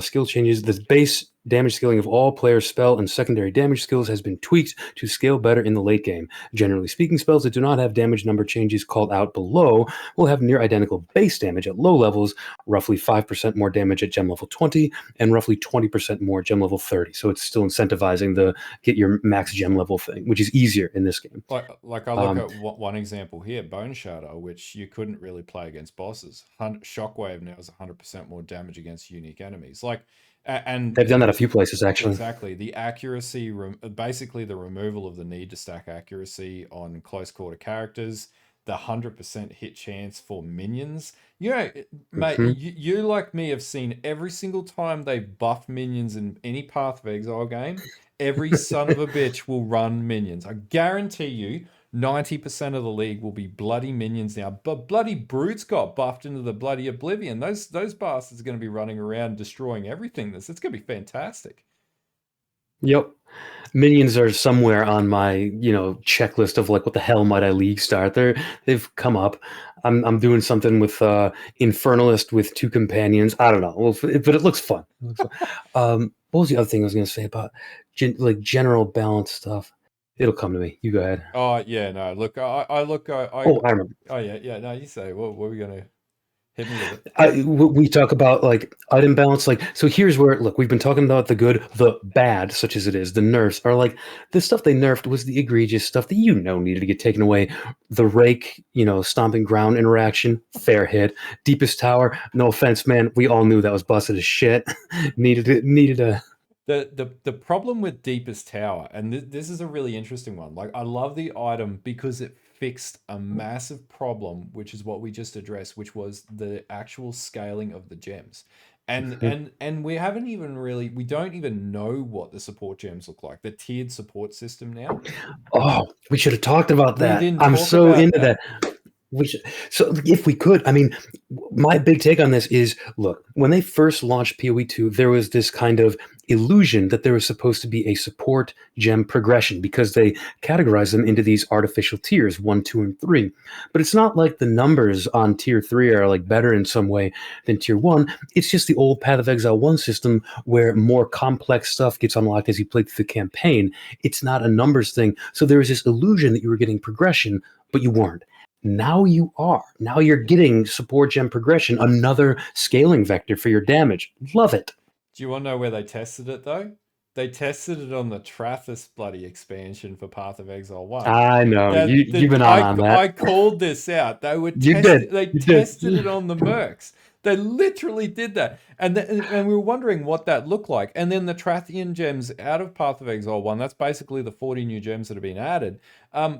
Skill changes. The base damage scaling of all players' spell and secondary damage skills has been tweaked to scale better in the late game. Generally speaking, spells that do not have damage number changes called out below will have near identical base damage at low levels, roughly 5% more damage at gem level 20, and roughly 20% more gem level 30. So it's still incentivizing the get your max gem level thing, which is easier in this game. Like I look Um, at one example here, Bone Shatter, which you couldn't really play against bosses. Shockwave now is 100% more damage against unique enemies. Like, and they've done that a few places actually. exactly the accuracy, basically the removal of the need to stack accuracy on close quarter characters, the 100% hit chance for minions. Mate, Hmm. you like me have seen every single time they buff minions in any Path of Exile game. Every son of a bitch will run minions. I guarantee you, 90% of the league will be bloody minions now. But bloody brutes got buffed into the bloody oblivion. Those bastards are going to be running around destroying everything. It's going to be fantastic. Yep. Minions are somewhere on my, checklist of like what the hell might I league start. They've come up. I'm doing something with Infernalist with two companions. I don't know. Well, but it looks fun. It looks fun. What was the other thing I was gonna say about like general balance stuff? It'll come to me. You go ahead. Oh yeah, no. Look, I look, Oh, I remember. oh yeah, yeah. No, you say. What are we gonna hit me with it? We talk about like item balance. Like, so here's where, look, we've been talking about the good, the bad, such as it is. The nerfs are like the stuff they nerfed was the egregious stuff that needed to get taken away. The rake, stomping ground interaction, fair hit. Deepest tower, no offense, man, we all knew that was busted as shit. Needed a. The problem with Deepest Tower, and this is a really interesting one. Like I love the item because it fixed a massive problem, which is what we just addressed, which was the actual scaling of the gems. And we don't even know what the support gems look like. The tiered support system now. Oh, we should have talked about We that. didn't I'm talk so about into that. that. We should, so if we could, I mean, my big take on this is, look, when they first launched PoE2, there was this kind of illusion that there was supposed to be a support gem progression because they categorized them into these artificial tiers, 1, 2, and 3. But it's not like the numbers on tier 3 are like better in some way than tier 1. It's just the old Path of Exile 1 system where more complex stuff gets unlocked as you play through the campaign. It's not a numbers thing. So there was this illusion that you were getting progression, but you weren't. Now you are. Now you're getting support gem progression, another scaling vector for your damage. Love it. Do you want to know where they tested it though? They tested it on the Trathis bloody expansion for Path of Exile 1. I know you've been on that. I called this out. You did. They You did. tested it on the mercs. They literally did that. And we were wondering what that looked like. And then the Trathian gems out of Path of Exile 1, that's basically the 40 new gems that have been added.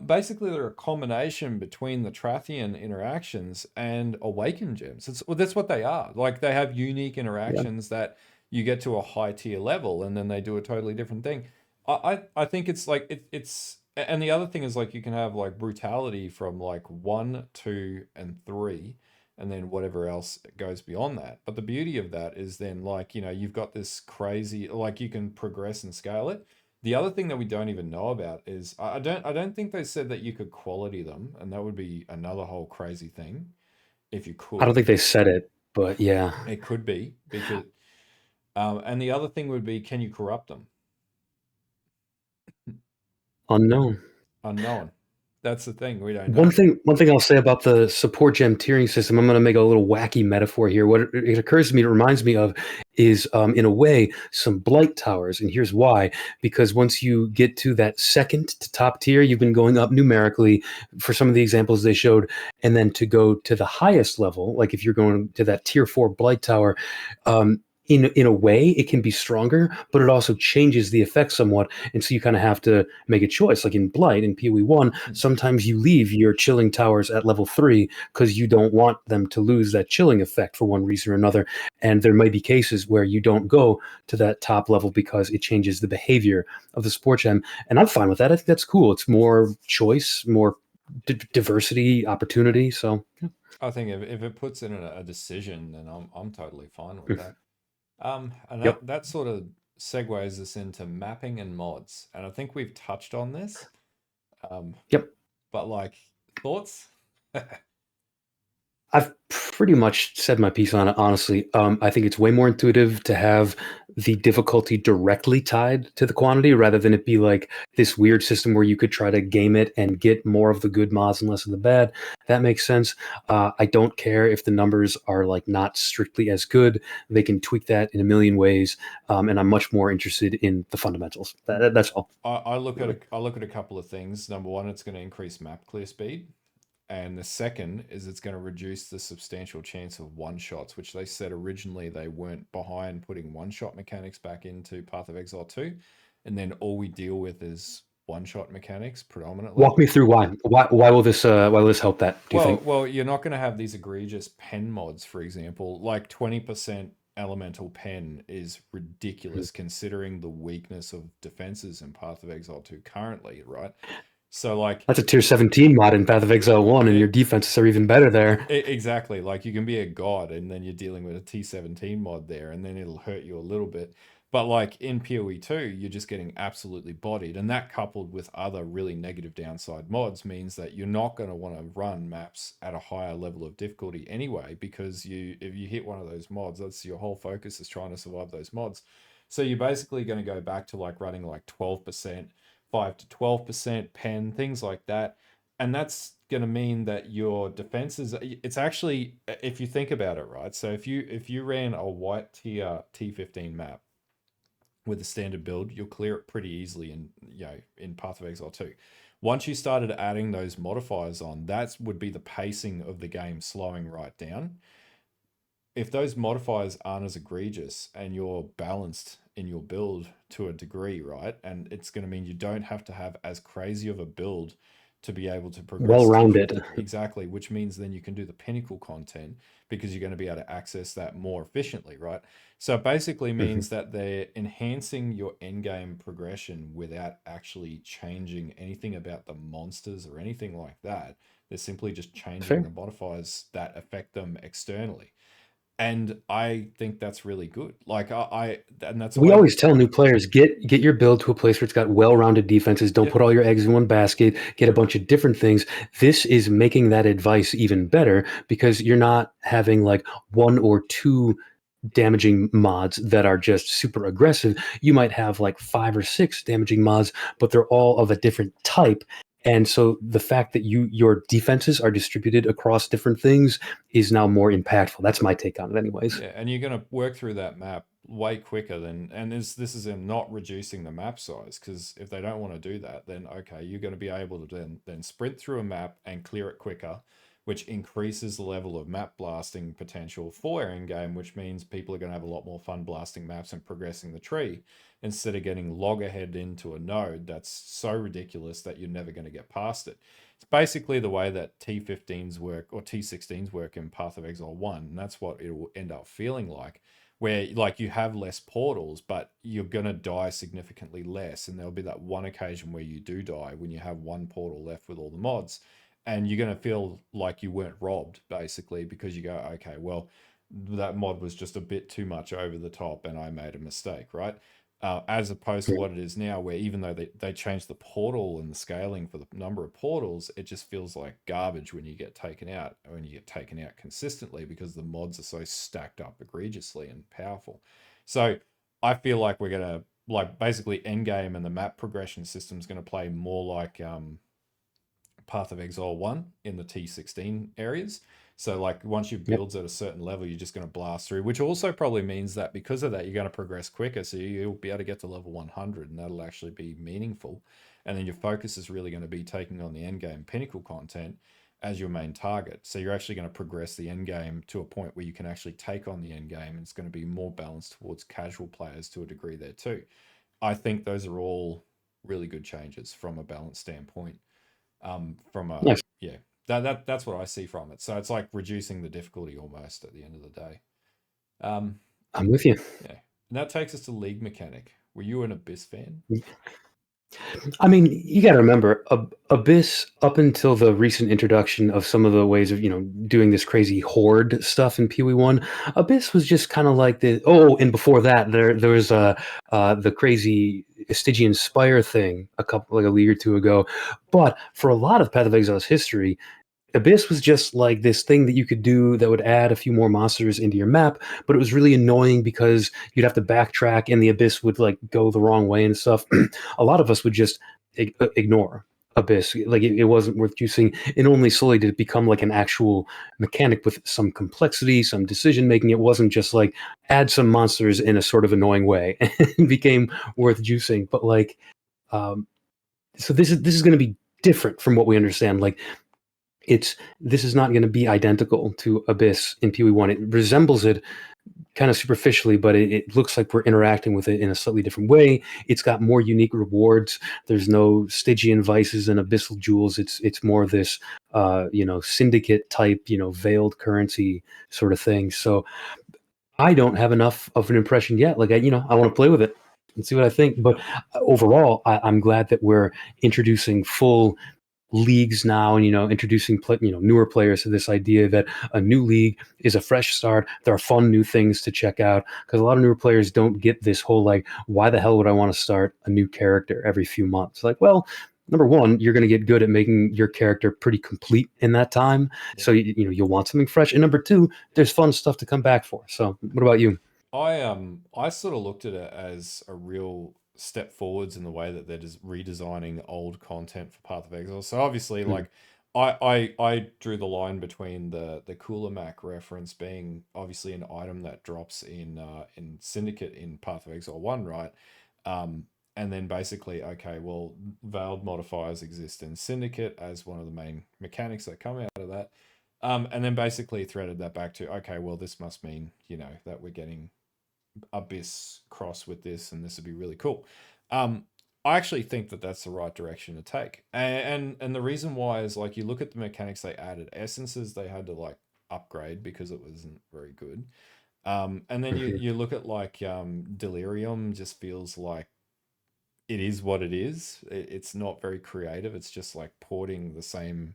Basically they're a combination between the Trathian interactions and Awakened gems. That's what they are. Like they have unique Yeah. interactions that you get to a high tier level and then they do a totally different thing. I think it's like it's And the other thing is like you can have like brutality from like 1, 2, and 3, and then whatever else goes beyond that. But the beauty of that is then like, you've got this crazy, like you can progress and scale it. The other thing that we don't even know about is I don't think they said that you could quality them, and that would be another whole crazy thing if you I don't could. think they said it, but yeah, It could be because and the other thing would be, can you corrupt them? unknown. Unknown. That's the thing, we don't One know. thing, one thing I'll say about the support gem tiering system, I'm going to make a little wacky metaphor here. What it occurs to me, it reminds me of, is in a way some blight towers, and here's why: because once you get to that second to top tier, you've been going up numerically for some of the examples they showed, and then to go to the highest level, like if you're going to that tier 4 blight tower, in a way it can be stronger, but it also changes the effect somewhat, and so you kind of have to make a choice. Like in Blight in PoE1, sometimes you leave your chilling towers at level 3 because you don't want them to lose that chilling effect for one reason or another. And there may be cases where you don't go to that top level because it changes the behavior of the support gem. And I'm fine with that. I think that's cool. It's more choice, more diversity, opportunity. So, I think if it puts in a decision, then I'm totally fine with that. And yep. that sort of segues us into mapping and mods. And I think we've touched on this. Um, Yep. but like thoughts? I've pretty much said my piece on it, honestly. I think it's way more intuitive to have the difficulty directly tied to the quantity rather than it be like this weird system where you could try to game it and get more of the good mods and less of the bad. That makes sense. I don't care if the numbers are like not strictly as good. They can tweak that in a million ways, and I'm much more interested in the fundamentals. That's all, really. I look at a couple of things. Number one, it's going to increase map clear speed. And the second is it's going to reduce the substantial chance of one shots, which they said originally they weren't behind putting one shot mechanics back into Path of Exile 2. And then all we deal with is one shot mechanics predominantly. Walk me through why. Why will this help that? Do you think? Well, you're not going to have these egregious pen mods, for example. Like 20% elemental pen is ridiculous considering the weakness of defenses in Path of Exile 2 currently, right? So, like, That's a tier 17 mod in Path of Exile 1, and your it, defenses are even better there. exactly. Like you can be a god and then you're dealing with a T17 mod there and then it'll hurt you a little bit. But like in PoE2, you're just getting absolutely bodied. And that coupled with other really negative downside mods means that you're not going to want to run maps at a higher level of difficulty anyway, because if you hit one of those mods, that's your whole focus is trying to survive those mods. So you're basically going to go back to like running like 12%, 5 to 12% pen, things like that, and that's going to mean that your defenses, it's actually, if you think about it, right? So if you ran a white tier T15 map with a standard build, you'll clear it pretty easily in Path of Exile 2. Once you started adding those modifiers on, that would be the pacing of the game slowing right down. If those modifiers aren't as egregious and you're balanced in your build to a degree, right? And it's going to mean you don't have to have as crazy of a build to be able to Well progress rounded. T15. Exactly, which means then you can do the pinnacle content because you're going to be able to access that more efficiently, right? So it basically Mhm. means that they're enhancing your endgame progression without actually changing anything about the monsters or anything like that. They're simply just changing Fair. the modifiers that affect them externally, and I think that's really good. Like and that's We why, always tell new players get your build to a place where it's got well-rounded defenses. Don't yeah, put all your eggs in one basket. Get a bunch of different things. This is making that advice even better because you're not having like one or two damaging mods that are just super aggressive. You might have like 5 or 6 damaging mods, but they're all of a different type. And so the fact that your defenses are distributed across different things is now more impactful. That's my take on it, anyways. yeah, and you're going to work through that map way quicker than, and this is them not reducing the map size, because if they don't want to do that, then okay, you're going to be able to then sprint through a map and clear it quicker, which increases the level of map blasting potential for our game, which means people are going to have a lot more fun blasting maps and progressing the tree instead of getting loggerhead into a node that's so ridiculous that you're never going to get past it. It's basically the way that T15s work or T16s work in Path of Exile 1. And that's what it will end up feeling like where like you have less portals, but you're gonna die significantly less, and there'll be that one occasion where you do die when you have one portal left with all the mods, and you're gonna feel like you weren't robbed basically because you go, okay, well, that mod was just a bit too much over the top, and I made a mistake, right? As opposed to what it is now, where even though they changed the portal and the scaling for the number of portals, it just feels like garbage when you get taken out, when you get taken out consistently because the mods are so stacked up egregiously and powerful. So I feel like we're gonna like basically endgame and the map progression system is gonna play more like Path of Exile 1 in the T16 areas. So, like, once your Yep. build's at a certain level, you're just going to blast through, which also probably means that because of that, you're going to progress quicker. So, you'll be able to get to level 100, and that'll actually be meaningful. And then your focus is really going to be taking on the end game pinnacle content as your main target. So, you're actually going to progress the end game to a point where you can actually take on the end game, and it's going to be more balanced towards casual players to a degree there too. I think those are all really good changes from a balance standpoint. From a Nice. yeah, that's what I see from it. So it's like reducing the difficulty almost at the end of the day. Um, I'm with you. yeah, and that takes us to league mechanic. Were you an Abyss fan? I mean, you got to remember, Abyss, up until the recent introduction of some of the ways of, doing this crazy horde stuff in PoE1, Abyss was just kind of like the, and before that, there was the crazy Stygian Spire thing like a league or two ago. But for a lot of Path of Exile's history, Abyss was just like this thing that you could do that would add a few more monsters into your map, but it was really annoying because you'd have to backtrack and the Abyss would like go the wrong way and stuff. A lot of us would just ignore Abyss. Like it wasn't worth using. And only slowly did it become like an actual mechanic with some complexity, some decision making. It wasn't just like add some monsters in a sort of annoying way and became worth juicing. But like, um, so this is going to be different from what we understand. Like this is not going to be identical to Abyss in PoE1. It resembles it kind of superficially, but it looks like we're interacting with it in a slightly different way. It's got more unique rewards. There's no Stygian vices and abyssal jewels. It's more this syndicate type, veiled currency sort of thing. So I don't have enough of an impression yet. Like I want to play with it and see what I think. But overall, I'm glad that we're introducing full leagues now, and introducing newer players to this idea that a new league is a fresh start. There are fun new things to check out because a lot of newer players don't get this whole like, why the hell would I want to start a new character every few months? Like, well, number one, you're going to get good at making your character pretty complete in that time, Yeah. so you'll want something fresh. And number two, there's fun stuff to come back for. So what about you? I sort of looked at it as a real step forwards in the way that they're just redesigning old content for Path of Exile. So obviously, Hmm. like I drew the line between the Cooler Mac reference being obviously an item that drops in Syndicate in Path of Exile 1, right? And then basically, okay, well, veiled modifiers exist in Syndicate as one of the main mechanics that come out of that. And then basically threaded that back to, okay, well, this must mean, that we're getting Abyss cross with this, and this would be really cool. Um, I actually think that that's the right direction to take, and the reason why is like you look at the mechanics they added, essences they had to like upgrade because it wasn't very good. And then you look at like Delirium just feels like it is what it is. It's not very creative. It's just like porting the same.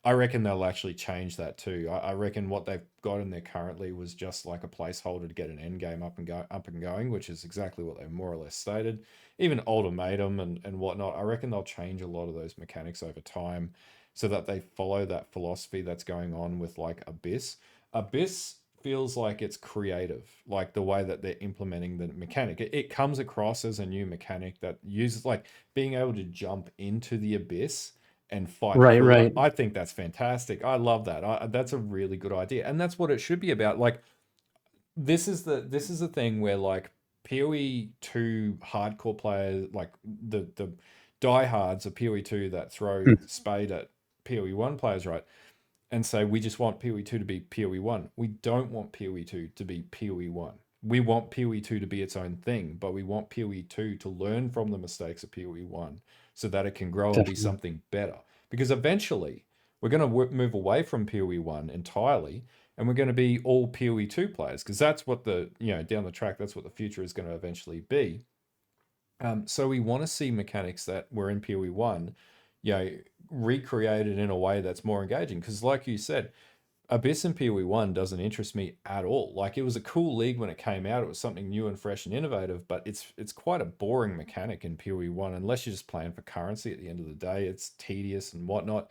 I reckon they'll actually change that too. I reckon what they've got in there currently was just like a placeholder to get an end game up and going, which is exactly what they more or less stated. Even ultimatum and whatnot. I reckon they'll change a lot of those mechanics over time so that they follow that philosophy that's going on with like Abyss. Abyss feels like it's creative, like the way that they're implementing the mechanic. It comes across as a new mechanic that uses like being able to jump into the abyss and fight Right, through it. right. I think that's fantastic. I love that. That's a really good idea, and that's what it should be about. Like this is the thing where like PoE two hardcore players, like the diehards of PoE two that throw Hmm. spade at PoE one players, right? And say we just want PoE2 to be PoE1. We don't want PoE2 to be PoE1. We want PoE2 to be its own thing, but we want PoE2 to learn from the mistakes of PoE1 so that it can grow and be Definitely. something better. Because eventually, we're going to move away from PoE1 entirely, and we're going to be all PoE2 players, because that's what the, down the track, that's what the future is going to eventually be. So we want to see mechanics that were in PoE1, recreated in a way that's more engaging. Because, like you said, Abyss in PoE1 doesn't interest me at all. Like, it was a cool league when it came out. It was something new and fresh and innovative, but it's quite a boring mechanic in PoE1 unless you're just playing for currency at the end of the day. It's tedious and whatnot.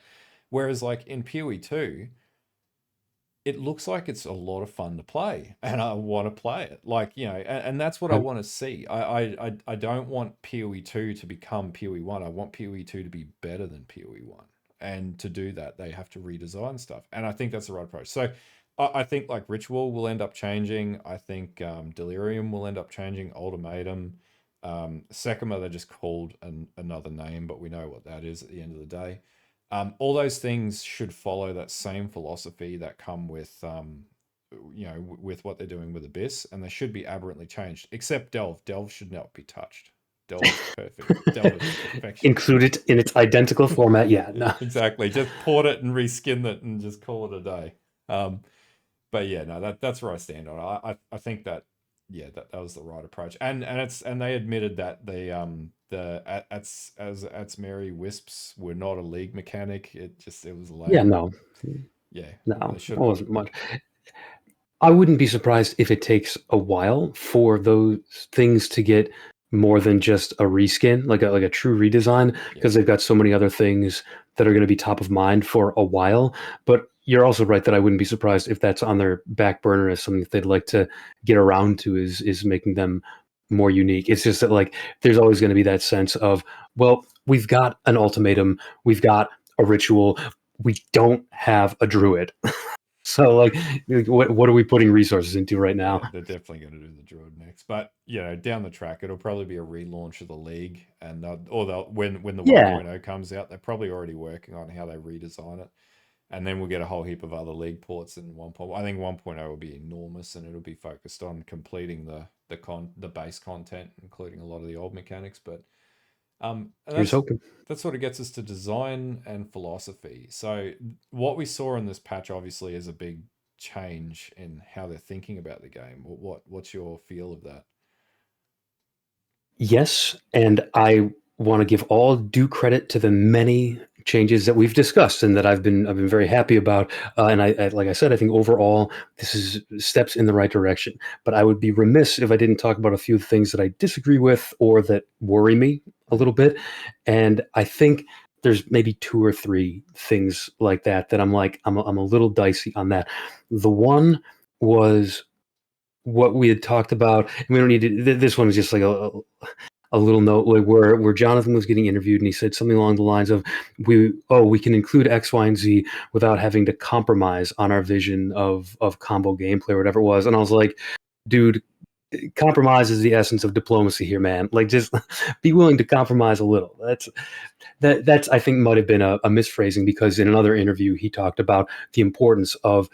Whereas, like, in PoE2, it looks like it's a lot of fun to play, and I want to play it. Like, and that's what I want to see. I don't want PoE2 to become PoE1. I want PoE2 to be better than PoE1. And to do that, they have to redesign stuff. And I think that's the right approach. So I think, like, Ritual will end up changing. I think Delirium will end up changing. Ultimatum. Sekima, they just called another name, but we know what that is at the end of the day. All those things should follow that same philosophy that come with, with what they're doing with Abyss, and they should be aberrantly changed. Except Delve. Delve should not be touched. Delve is perfect. Delve is perfection. Include it in its identical format. Yeah, no. Exactly. Just port it and reskin it and just call it a day. But yeah, no, that's where I stand on it. I think that, yeah, that was the right approach. And they admitted that the as Mary Wisps were not a league mechanic. It was lame. Yeah, no. Yeah, No, they it should have. wasn't much. I wouldn't be surprised if it takes a while for those things to get more than just a reskin, like a true redesign, because they've got so many other things that are going to be top of mind for a while. But you're also right that I wouldn't be surprised if that's on their back burner as something that they'd like to get around to, is making them more unique. It's just that, like, there's always going to be that sense of, well, we've got an ultimatum, we've got a ritual, we don't have a druid. So, like, what are we putting resources into right now? Yeah, they're definitely going to do the Druid next. But, down the track, it'll probably be a relaunch of the league, and when the Yeah, 1.0 comes out, they're probably already working on how they redesign it, and then we'll get a whole heap of other league ports in 1.0. I think 1.0 will be enormous, and it'll be focused on completing the base content, including a lot of the old mechanics. But and here's hoping. that sort of gets us to design and philosophy. So what we saw in this patch obviously is a big change in how they're thinking about the game. What's your feel of that? Yes, and I want to give all due credit to the many changes that we've discussed and that I've been very happy about. And like I said, I think overall this is steps in the right direction. But I would be remiss if I didn't talk about a few things that I disagree with or that worry me a little bit. And I think there's maybe two or three things like that I'm like, I'm a little dicey on that. The one was what we had talked about. And we don't need to, this one was just like a little note, like where Jonathan was getting interviewed, and he said something along the lines of, we can include X, Y, and Z without having to compromise on our vision of combo gameplay or whatever it was. And I was like, dude, compromise is the essence of diplomacy here, man. Like, just be willing to compromise a little. That's I think might have been a misphrasing, because in another interview he talked about the importance of,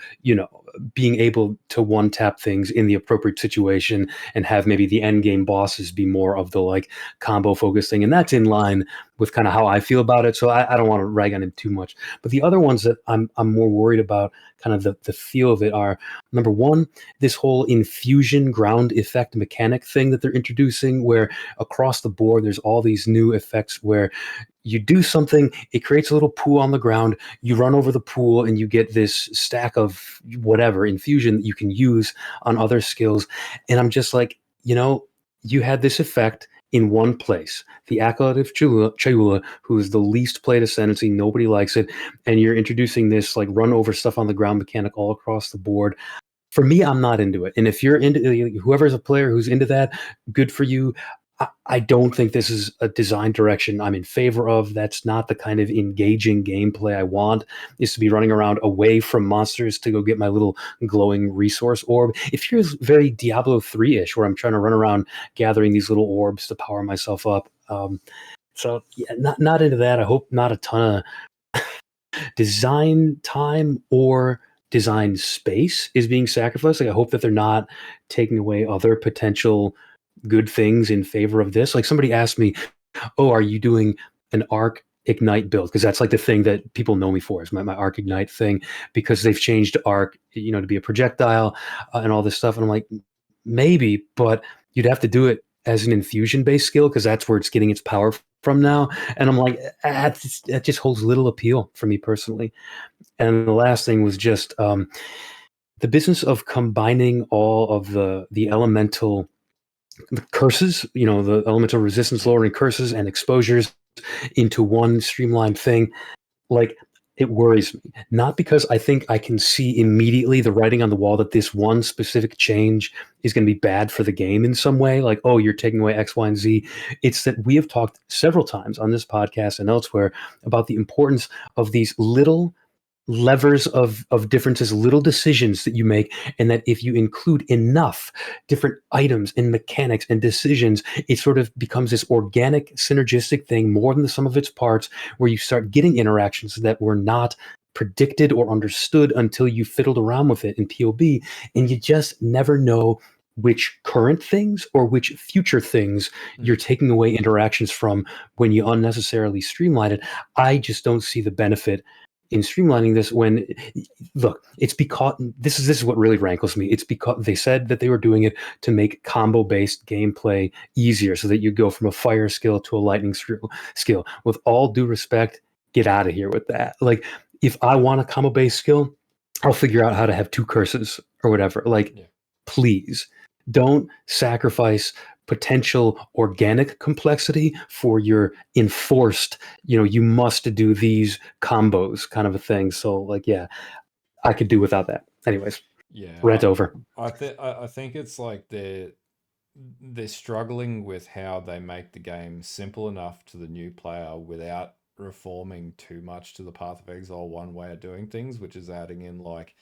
being able to one tap things in the appropriate situation and have maybe the end game bosses be more of the, like, combo focused thing, and that's in line with kind of how I feel about it. So I don't want to rag on him too much. But the other ones that I'm more worried about, kind of the feel of it, are, number one, this whole infusion ground effect mechanic thing that they're introducing, where across the board there's all these new effects where you do something, it creates a little pool on the ground, you run over the pool, and you get this stack of whatever infusion that you can use on other skills. And I'm just like, you had this effect in one place, the Acolyte of Chayula, who is the least played Ascendancy, nobody likes it, and you're introducing this, like, run over stuff on the ground mechanic all across the board. For me, I'm not into it. And if you're into, whoever's a player who's into that, good for you. I don't think this is a design direction I'm in favor of. That's not the kind of engaging gameplay I want, is to be running around away from monsters to go get my little glowing resource orb. It feels very Diablo 3-ish, where I'm trying to run around gathering these little orbs to power myself up. So yeah, not into that. I hope not a ton of design time or design space is being sacrificed. Like, I hope that they're not taking away other potential good things in favor of this. Like, somebody asked me, oh, are you doing an arc Ignite build, because that's like the thing that people know me for, is my Arc Ignite thing, because they've changed Arc, to be a projectile, and all this stuff. And I'm like, maybe, but you'd have to do it as an infusion based skill, because that's where it's getting its power from now. And I'm like, that just holds little appeal for me personally. And the last thing was just the business of combining all of the elemental curses, the elemental resistance Yeah. lowering curses and exposures into one streamlined thing. Like, it worries me. Not because I think I can see immediately the writing on the wall that this one specific change is going to be bad for the game in some way, like, oh, you're taking away X, Y, and Z. It's that we have talked several times on this podcast and elsewhere about the importance of these little levers of differences, little decisions that you make, and that if you include enough different items and mechanics and decisions, it sort of becomes this organic, synergistic thing more than the sum of its parts, where you start getting interactions that were not predicted or understood until you fiddled around with it in POB, and you just never know which current things or which future things you're Mm. taking away interactions from when you unnecessarily streamline it. I just don't see the benefit in streamlining this. When, look, it's because this is what really rankles me. It's because they said that they were doing it to make combo based gameplay easier, so that you go from a fire skill to a lightning skill. With all due respect, get out of here with that. Like, if I want a combo based skill, I'll figure out how to have two curses or whatever. Like, Yeah. please don't sacrifice potential organic complexity for your enforced, you must do these combos kind of a thing. So, like, yeah, I could do without that. Anyways, Yeah. rant over. I think it's like they're struggling with how they make the game simple enough to the new player without reforming too much to the Path of Exile one way of doing things, which is adding in like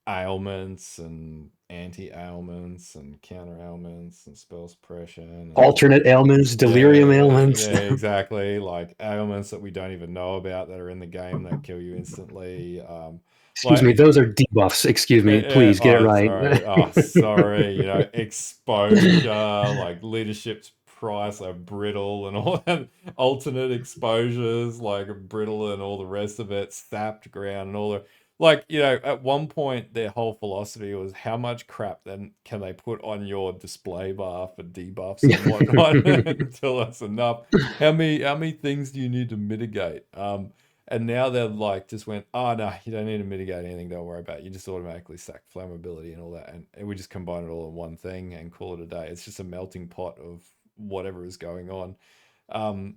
ailments and anti-ailments and counter ailments and spell suppression and Alternate ailments, delirium ailments. yeah, exactly, like ailments that we don't even know about that are in the game that kill you instantly. Excuse me, Like those are debuffs. Excuse me, please get it oh, right. sorry. Oh, sorry. Exposure, like leadership's price, like brittle and all that, alternate exposures, like brittle and all the rest of it, sapped ground and all the like, at one point their whole philosophy was how much crap then can they put on your display bar for debuffs and whatnot until that's enough. How many things do you need to mitigate? And now they're like, just went, oh no, you don't need to mitigate anything, don't worry about it. You just automatically stack flammability and all that. And we just combine it all in one thing and call it a day. It's just a melting pot of whatever is going on. Um,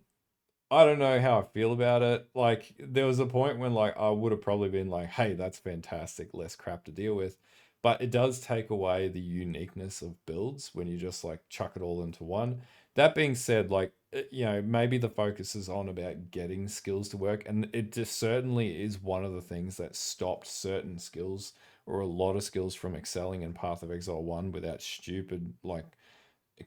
I don't know how I feel about it. Like, there was a point when, like, I would have probably been like, hey, that's fantastic, less crap to deal with. But it does take away the uniqueness of builds when you just like chuck it all into one. That being said, like, maybe the focus is on about getting skills to work. And it just certainly is one of the things that stopped certain skills or a lot of skills from excelling in Path of Exile 1 without stupid, like,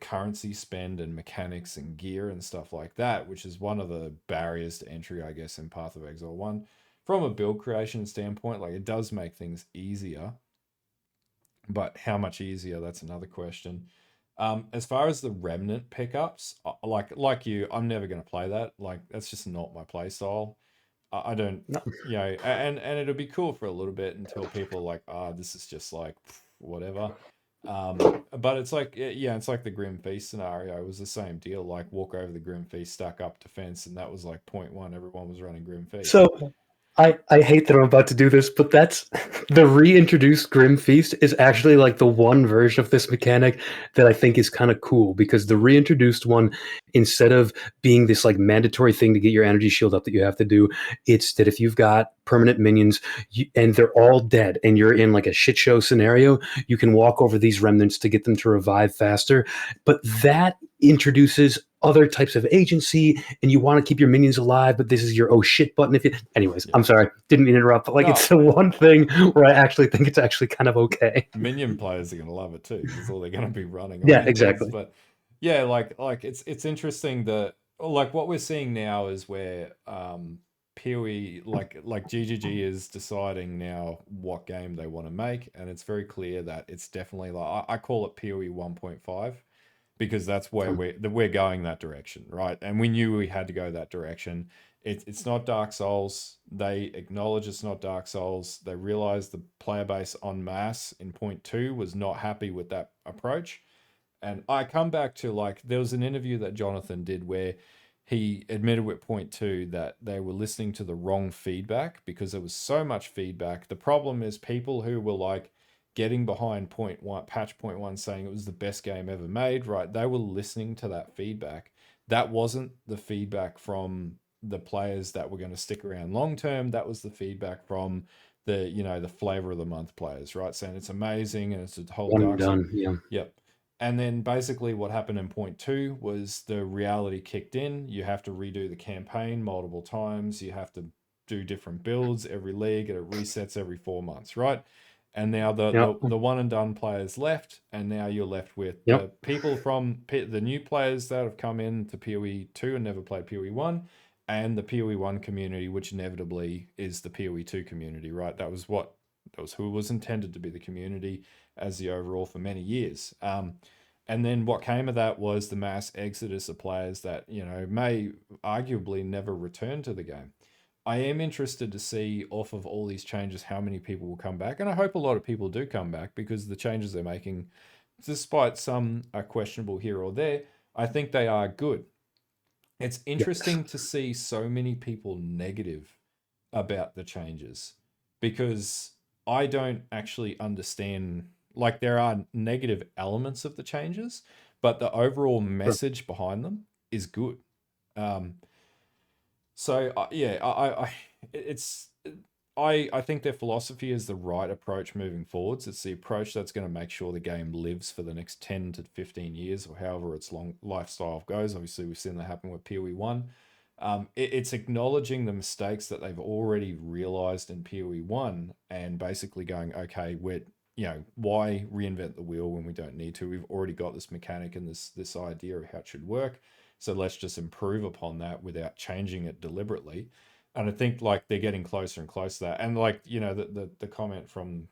currency spend and mechanics and gear and stuff like that, which is one of the barriers to entry, I guess, in Path of Exile 1. From a build creation standpoint, like, it does make things easier, but how much easier, that's another question. As far as the remnant pickups, like you, I'm never going to play that. Like, that's just not my play style. I don't, No. and it'll be cool for a little bit until people are like, this is just like whatever. But it's like, yeah, it's like the Grim Feast scenario. It was the same deal. Like, walk over the Grim Feast, stack up defense, and that was like point one. Everyone was running Grim Feast. So I hate that I'm about to do this, but that's the reintroduced Grim Feast is actually like the one version of this mechanic that I think is kind of cool, because the reintroduced one, instead of being this like mandatory thing to get your energy shield up that you have to do, it's that if you've got permanent minions and they're all dead and you're in like a shit show scenario, you can walk over these remnants to get them to revive faster. But that introduces other types of agency, and you want to keep your minions alive, but this is your oh shit button. If you, anyways, Yeah. I'm sorry, didn't mean to interrupt, but like, it's No, the one thing where I actually think it's actually kind of okay. minion players are gonna love it too because all they're gonna be running are Yeah, minions. exactly. But yeah, like it's interesting that like what we're seeing now is where PoE like GGG is deciding now what game they want to make, and it's very clear that it's definitely like I call it PoE 1.5. because that's where we're going that direction, right? And we knew we had to go that direction. It's not Dark Souls. They acknowledge it's not Dark Souls. They realize the player base en masse in point two was not happy with that approach. And I come back to, like, there was an interview that Jonathan did where he admitted with point two that they were listening to the wrong feedback because there was so much feedback. The problem is people who were like getting behind point one, patch point one, saying it was the best game ever made, right? They were listening to that feedback. That wasn't the feedback from the players that were going to stick around long term. That was the feedback from the flavor of the month players, right? Saying it's amazing and it's a whole One and Dark Souls. done. Yeah. Yep. And then basically what happened in point two was the reality kicked in. You have to redo the campaign multiple times. You have to do different builds every league, and it resets every 4 months, right? And now the, Yep. the the one and done players left, and now you're left with the Yep. people from the new players that have come in to PoE two and never played PoE one, and the PoE one community, which inevitably is the PoE two community, right? That was who was intended to be the community as the overall for many years. And then what came of that was the mass exodus of players that may arguably never return to the game. I am interested to see, off of all these changes, how many people will come back, and I hope a lot of people do come back because the changes they're making, despite some are questionable here or there, I think they are good. It's Yes. interesting to see so many people negative about the changes because I don't actually understand. Like, there are negative elements of the changes, but the overall Sure. message behind them is good. Um, so yeah, it's I think their philosophy is the right approach moving forwards. It's the approach that's going to make sure the game lives for the next 10 to 15 years, or however its long lifestyle goes. Obviously, we've seen that happen with PoE1. It's acknowledging the mistakes that they've already realized in PoE1 and basically going, okay, why reinvent the wheel when we don't need to? We've already got this mechanic and this idea of how it should work. So let's just improve upon that without changing it deliberately. And I think, like, they're getting closer and closer to that. And, like, the comment from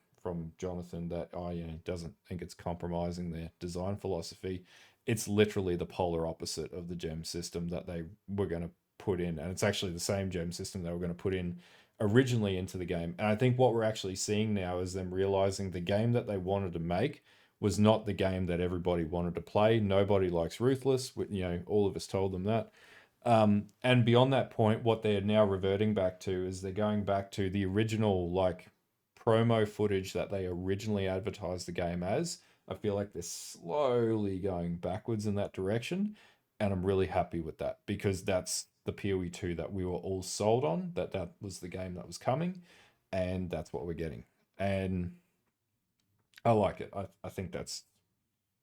Jonathan that doesn't think it's compromising their design philosophy. It's literally the polar opposite of the gem system that they were going to put in, and it's actually the same gem system they were going to put in originally into the game. And I think what we're actually seeing now is them realizing the game that they wanted to make was not the game that everybody wanted to play. Nobody likes Ruthless. All of us told them that. And beyond that point, what they're now reverting back to is they're going back to the original, like, promo footage that they originally advertised the game as. I feel like they're slowly going backwards in that direction, and I'm really happy with that because that's the PoE 2 that we were all sold on, that was the game that was coming, and that's what we're getting. And I like it. I think that's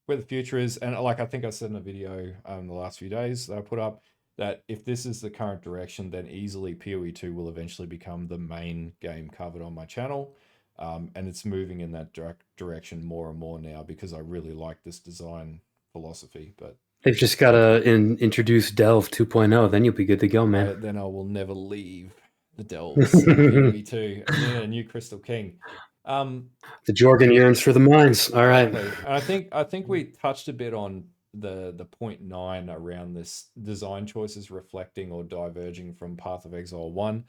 where the future is. And, like, I think I said in a video the last few days that I put up, that if this is the current direction, then easily PoE2 will eventually become the main game covered on my channel. And it's moving in that direction more and more now because I really like this design philosophy. But They've just got to introduce Delve 2.0, then you'll be good to go, man. I will never leave the delves of PoE2. I need a new Crystal King. The Jorgen yearns for the mines. All right. Exactly. And I think we touched a bit on the point nine around this design choices reflecting or diverging from Path of Exile 1.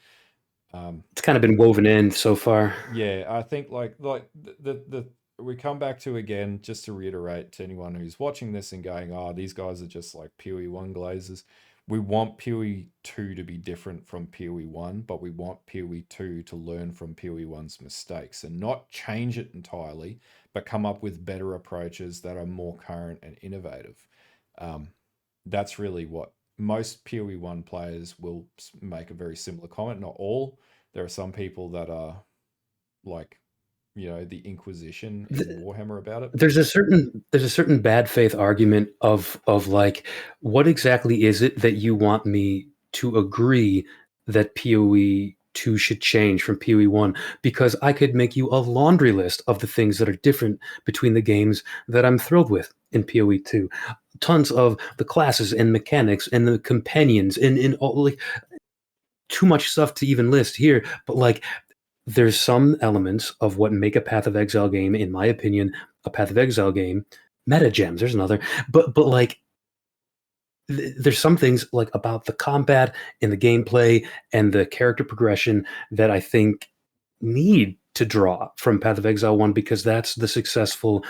It's kind of been woven in so far. Yeah, I think, like the we come back to, again, just to reiterate to anyone who's watching this and going, "Oh, these guys are just like PoE1 glazers." We want PoE2 to be different from PoE1, but we want PoE2 to learn from PoE1's mistakes and not change it entirely, but come up with better approaches that are more current and innovative. Um, that's really what most PoE1 players will make a very similar comment. Not all. There are some people that are like, the Inquisition in Warhammer about it. There's a certain bad faith argument of like, what exactly is it that you want me to agree that PoE 2 should change from PoE 1? Because I could make you a laundry list of the things that are different between the games that I'm thrilled with in PoE 2. Tons of the classes and mechanics and the companions and all, like, too much stuff to even list here. But like, there's some elements of what make a Path of Exile game, in my opinion, a Path of Exile game Meta gems. There's another, but like there's some things like about the combat and the gameplay and the character progression that I think need to draw from Path of Exile 1 because that's the successful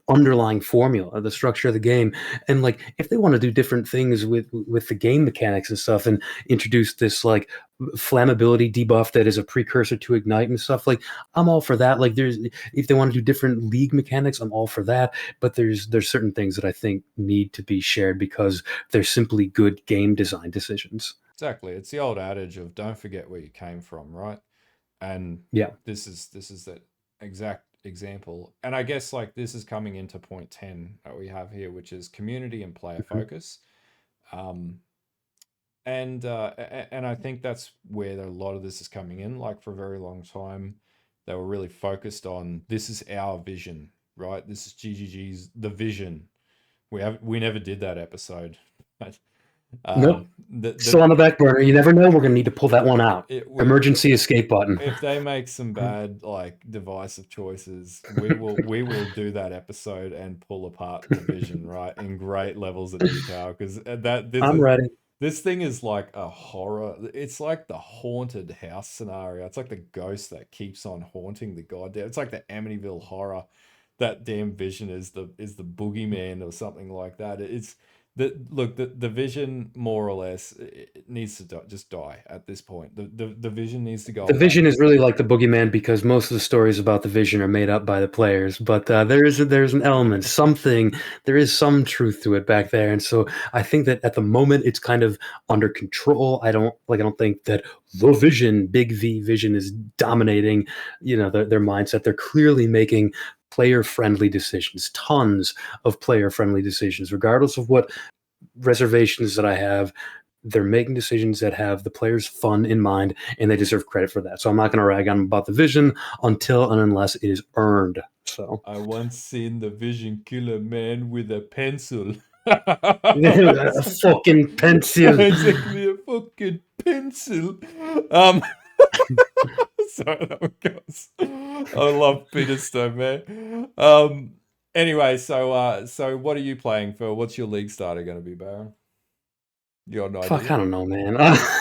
underlying formula, the structure of the game. And like if they want to do different things with the game mechanics and stuff and introduce this like flammability debuff that is a precursor to ignite and stuff, like I'm all for that. Like there's if they want to do different league mechanics, I'm all for that. But there's certain things that I think need to be shared because they're simply good game design decisions. Exactly. It's the old adage of don't forget where you came from, right? And Yeah. this is that exact example. And I guess like this is coming into point 10 that we have here, which is community and player Mhm. focus. Um, and I think that's where a lot of this is coming in. Like for a very long time, they were really focused on this is our vision, right? This is GGG's the vision. We never did that episode. Nope. The Still on the back burner. You never know. We're gonna need to pull that one out. it we Emergency escape button. if they make some bad like divisive choices, we will do that episode and pull apart the vision, right, in great levels of detail because that I'm ready. this thing is like a horror. It's like the haunted house scenario. It's like the ghost that keeps on haunting the goddamn. It's like the Amityville horror. That damn vision is the boogeyman or something like that. It's the vision more or less it needs to just die at this point. The vision needs to go The away. Vision is really like the boogeyman because most of the stories about the Vision are made up by the players. But there's an element, something. There is some truth to it back there, and so I think that at the moment it's kind of under control. I don't think that the Vision, Big V Vision, is dominating. Their mindset. They're clearly making player friendly decisions, tons of player friendly decisions, regardless of what reservations that I have. They're making decisions that have the players' fun in mind, and they deserve credit for that. So I'm not going to rag on them about the vision until and unless it is earned. So I once seen the vision kill a man with a pencil. a fucking pencil. Basically a fucking pencil. Um sorry, that one goes. I love Peter Stone, man. Anyway, so what are you playing for? What's your league starter gonna be, Baron? You got an Fuck, idea? I don't know, man.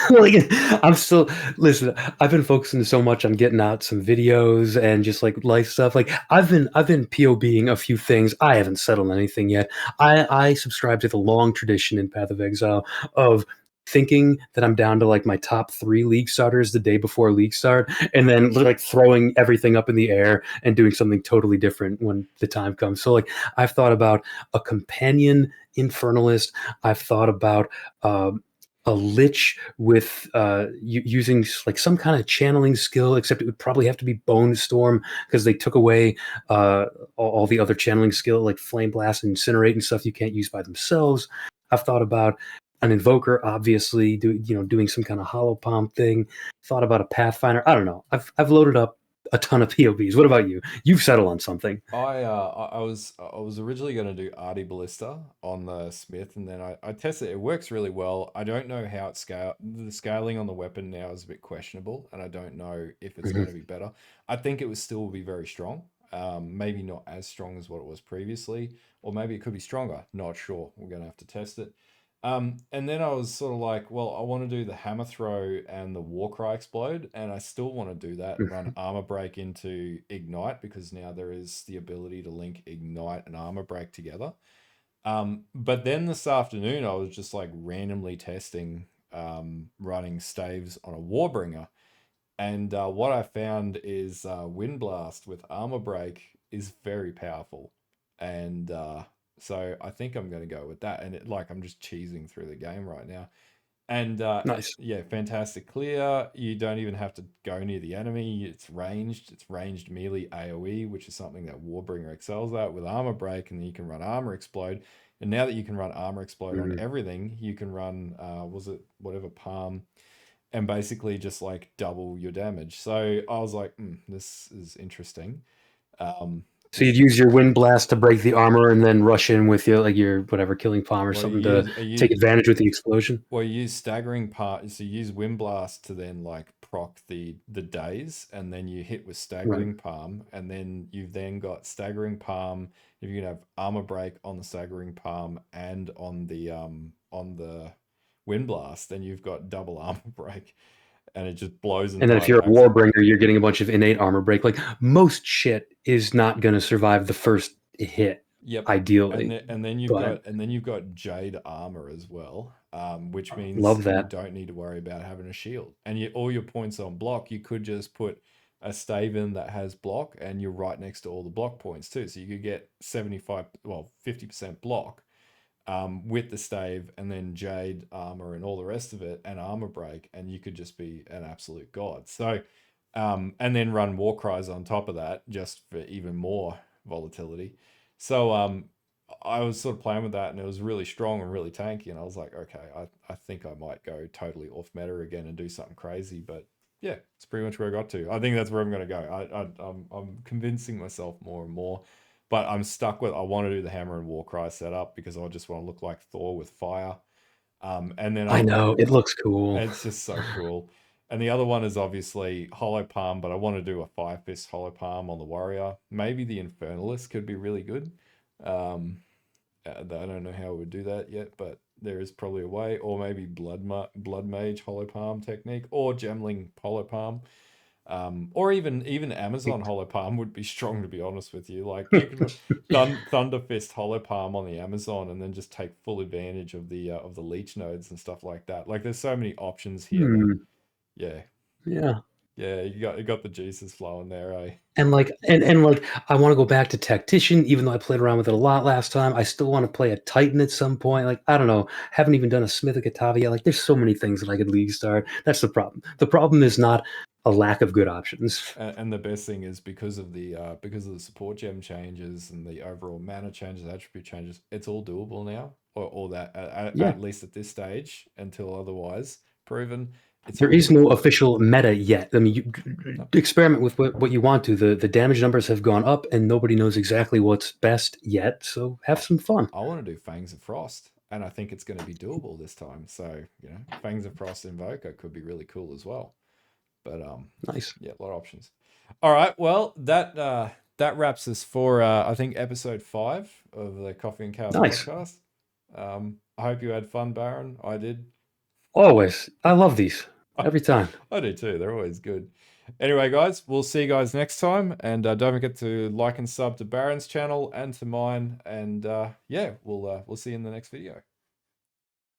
Like, I'm still listen. I've been focusing so much on getting out some videos and just like life stuff. Like I've been POBing a few things. I haven't settled anything yet. I subscribe to the long tradition in Path of Exile of thinking that I'm down to like my top 3 league starters the day before league start, and then like throwing everything up in the air and doing something totally different when the time comes. So like I've thought about a companion infernalist. I've thought about a lich with using like some kind of channeling skill, except it would probably have to be Bone Storm because they took away all the other channeling skill like Flame Blast and Incinerate and stuff you can't use by themselves. I've thought about an Invoker, obviously, doing some kind of Hollow Palm thing. Thought about a Pathfinder. I don't know. I've loaded up a ton of POBs. What about you? You've settled on something. I was originally going to do Artie Ballista on the Smith, and then I tested it. It works really well. I don't know how it scale. The scaling on the weapon now is a bit questionable, and I don't know if it's going to Mhm. be better. I think it would still be very strong. Maybe not as strong as what it was previously, or maybe it could be stronger. Not sure. We're going to have to test it. And then I was sort of like, well, I want to do the hammer throw and the Warcry explode, and I still want to do that and run armor break into ignite because now there is the ability to link ignite and armor break together. But then this afternoon, I was just like randomly testing running staves on a Warbringer, and what I found is Wind Blast with armor break is very powerful, and so I think I'm going to go with that. And I'm just cheesing through the game right now. And Nice. yeah, fantastic clear. You don't even have to go near the enemy. It's ranged. It's ranged melee AoE, which is something that Warbringer excels at with armor break, and then you can run armor explode. And now that you can run armor explode on Mhm. everything, you can run was it whatever palm and basically just like double your damage. So I was like, this is interesting. So This you'd use your wind blast to break the armor, and then rush in with your like your whatever killing palm or well, you something to use take advantage with the explosion. well, you use staggering part. So you use wind blast to then like proc the days, and then you hit with Right. staggering palm, and then you've then got staggering palm. If you can have armor break on the staggering palm and on the wind blast, then you've got double armor break, and it just blows And then if entire you're a packs up. Warbringer, you're getting a bunch of innate armor break. Like most shit is not going to survive the first hit, Yep. And ideally. then you've But got Jade armor as well, which means love you that. don't need to worry about having a shield. And all your points on block, you could just put a stave in that has block, and you're right next to all the block points too. So you could get 75, well, 50% block, with the stave, and then Jade armor and all the rest of it, and armor break, and you could just be an absolute god. So, and then run war cries on top of that, just for even more volatility. So, I was sort of playing with that, and it was really strong and really tanky, and I was like, okay, I think I might go totally off meta again and do something crazy, but yeah, it's pretty much where I got to. I think that's where I'm going to go. I'm convincing myself more and more, but I'm stuck with, I want to do the hammer and warcry setup because I just want to look like Thor with fire. And then I know it looks cool. it's just so cool. And the other one is obviously Hollow Palm, but I want to do a Fire Fist Hollow Palm on the Warrior. Maybe the Infernalist could be really good. I don't know how I would do that yet, but there is probably a way. Or maybe Blood Mage Hollow Palm technique, or Gemling Hollow Palm. Or even Amazon Hollow Palm would be strong, to be honest with you. Like you can Thunder Fist Hollow Palm on the Amazon, and then just take full advantage of the leech nodes and stuff like that. Like there's so many options here that, yeah, Yeah. yeah, you got the Jesus flowing there, eh? And like I want to go back to tactician, even though I played around with it a lot last time. I still want to play a Titan at some point. Like I don't know, haven't even done a Smithic Atavi yet. Like there's so many things that I could league start. That's the problem. The problem is not a lack of good options. And the best thing is because of the support gem changes and the overall mana changes, attribute changes, it's all doable now, or that Yeah, at least at this stage, until otherwise proven, it's there all is no doable. official meta yet. I mean, you No. experiment with what you want to. The damage numbers have gone up, and nobody knows exactly what's best yet. So have some fun. I want to do Fangs of Frost, and I think it's going to be doable this time. So, Fangs of Frost Invoker could be really cool as well. But Nice, yeah, a lot of options. All right, well, that wraps us for I think episode 5 of the Coffee and Chaos nice. podcast. I hope you had fun, Baron. I did. Always, I love these every time. I do too. They're always good. Anyway, guys, we'll see you guys next time, and don't forget to like and sub to Baron's channel and to mine. And yeah, we'll see you in the next video.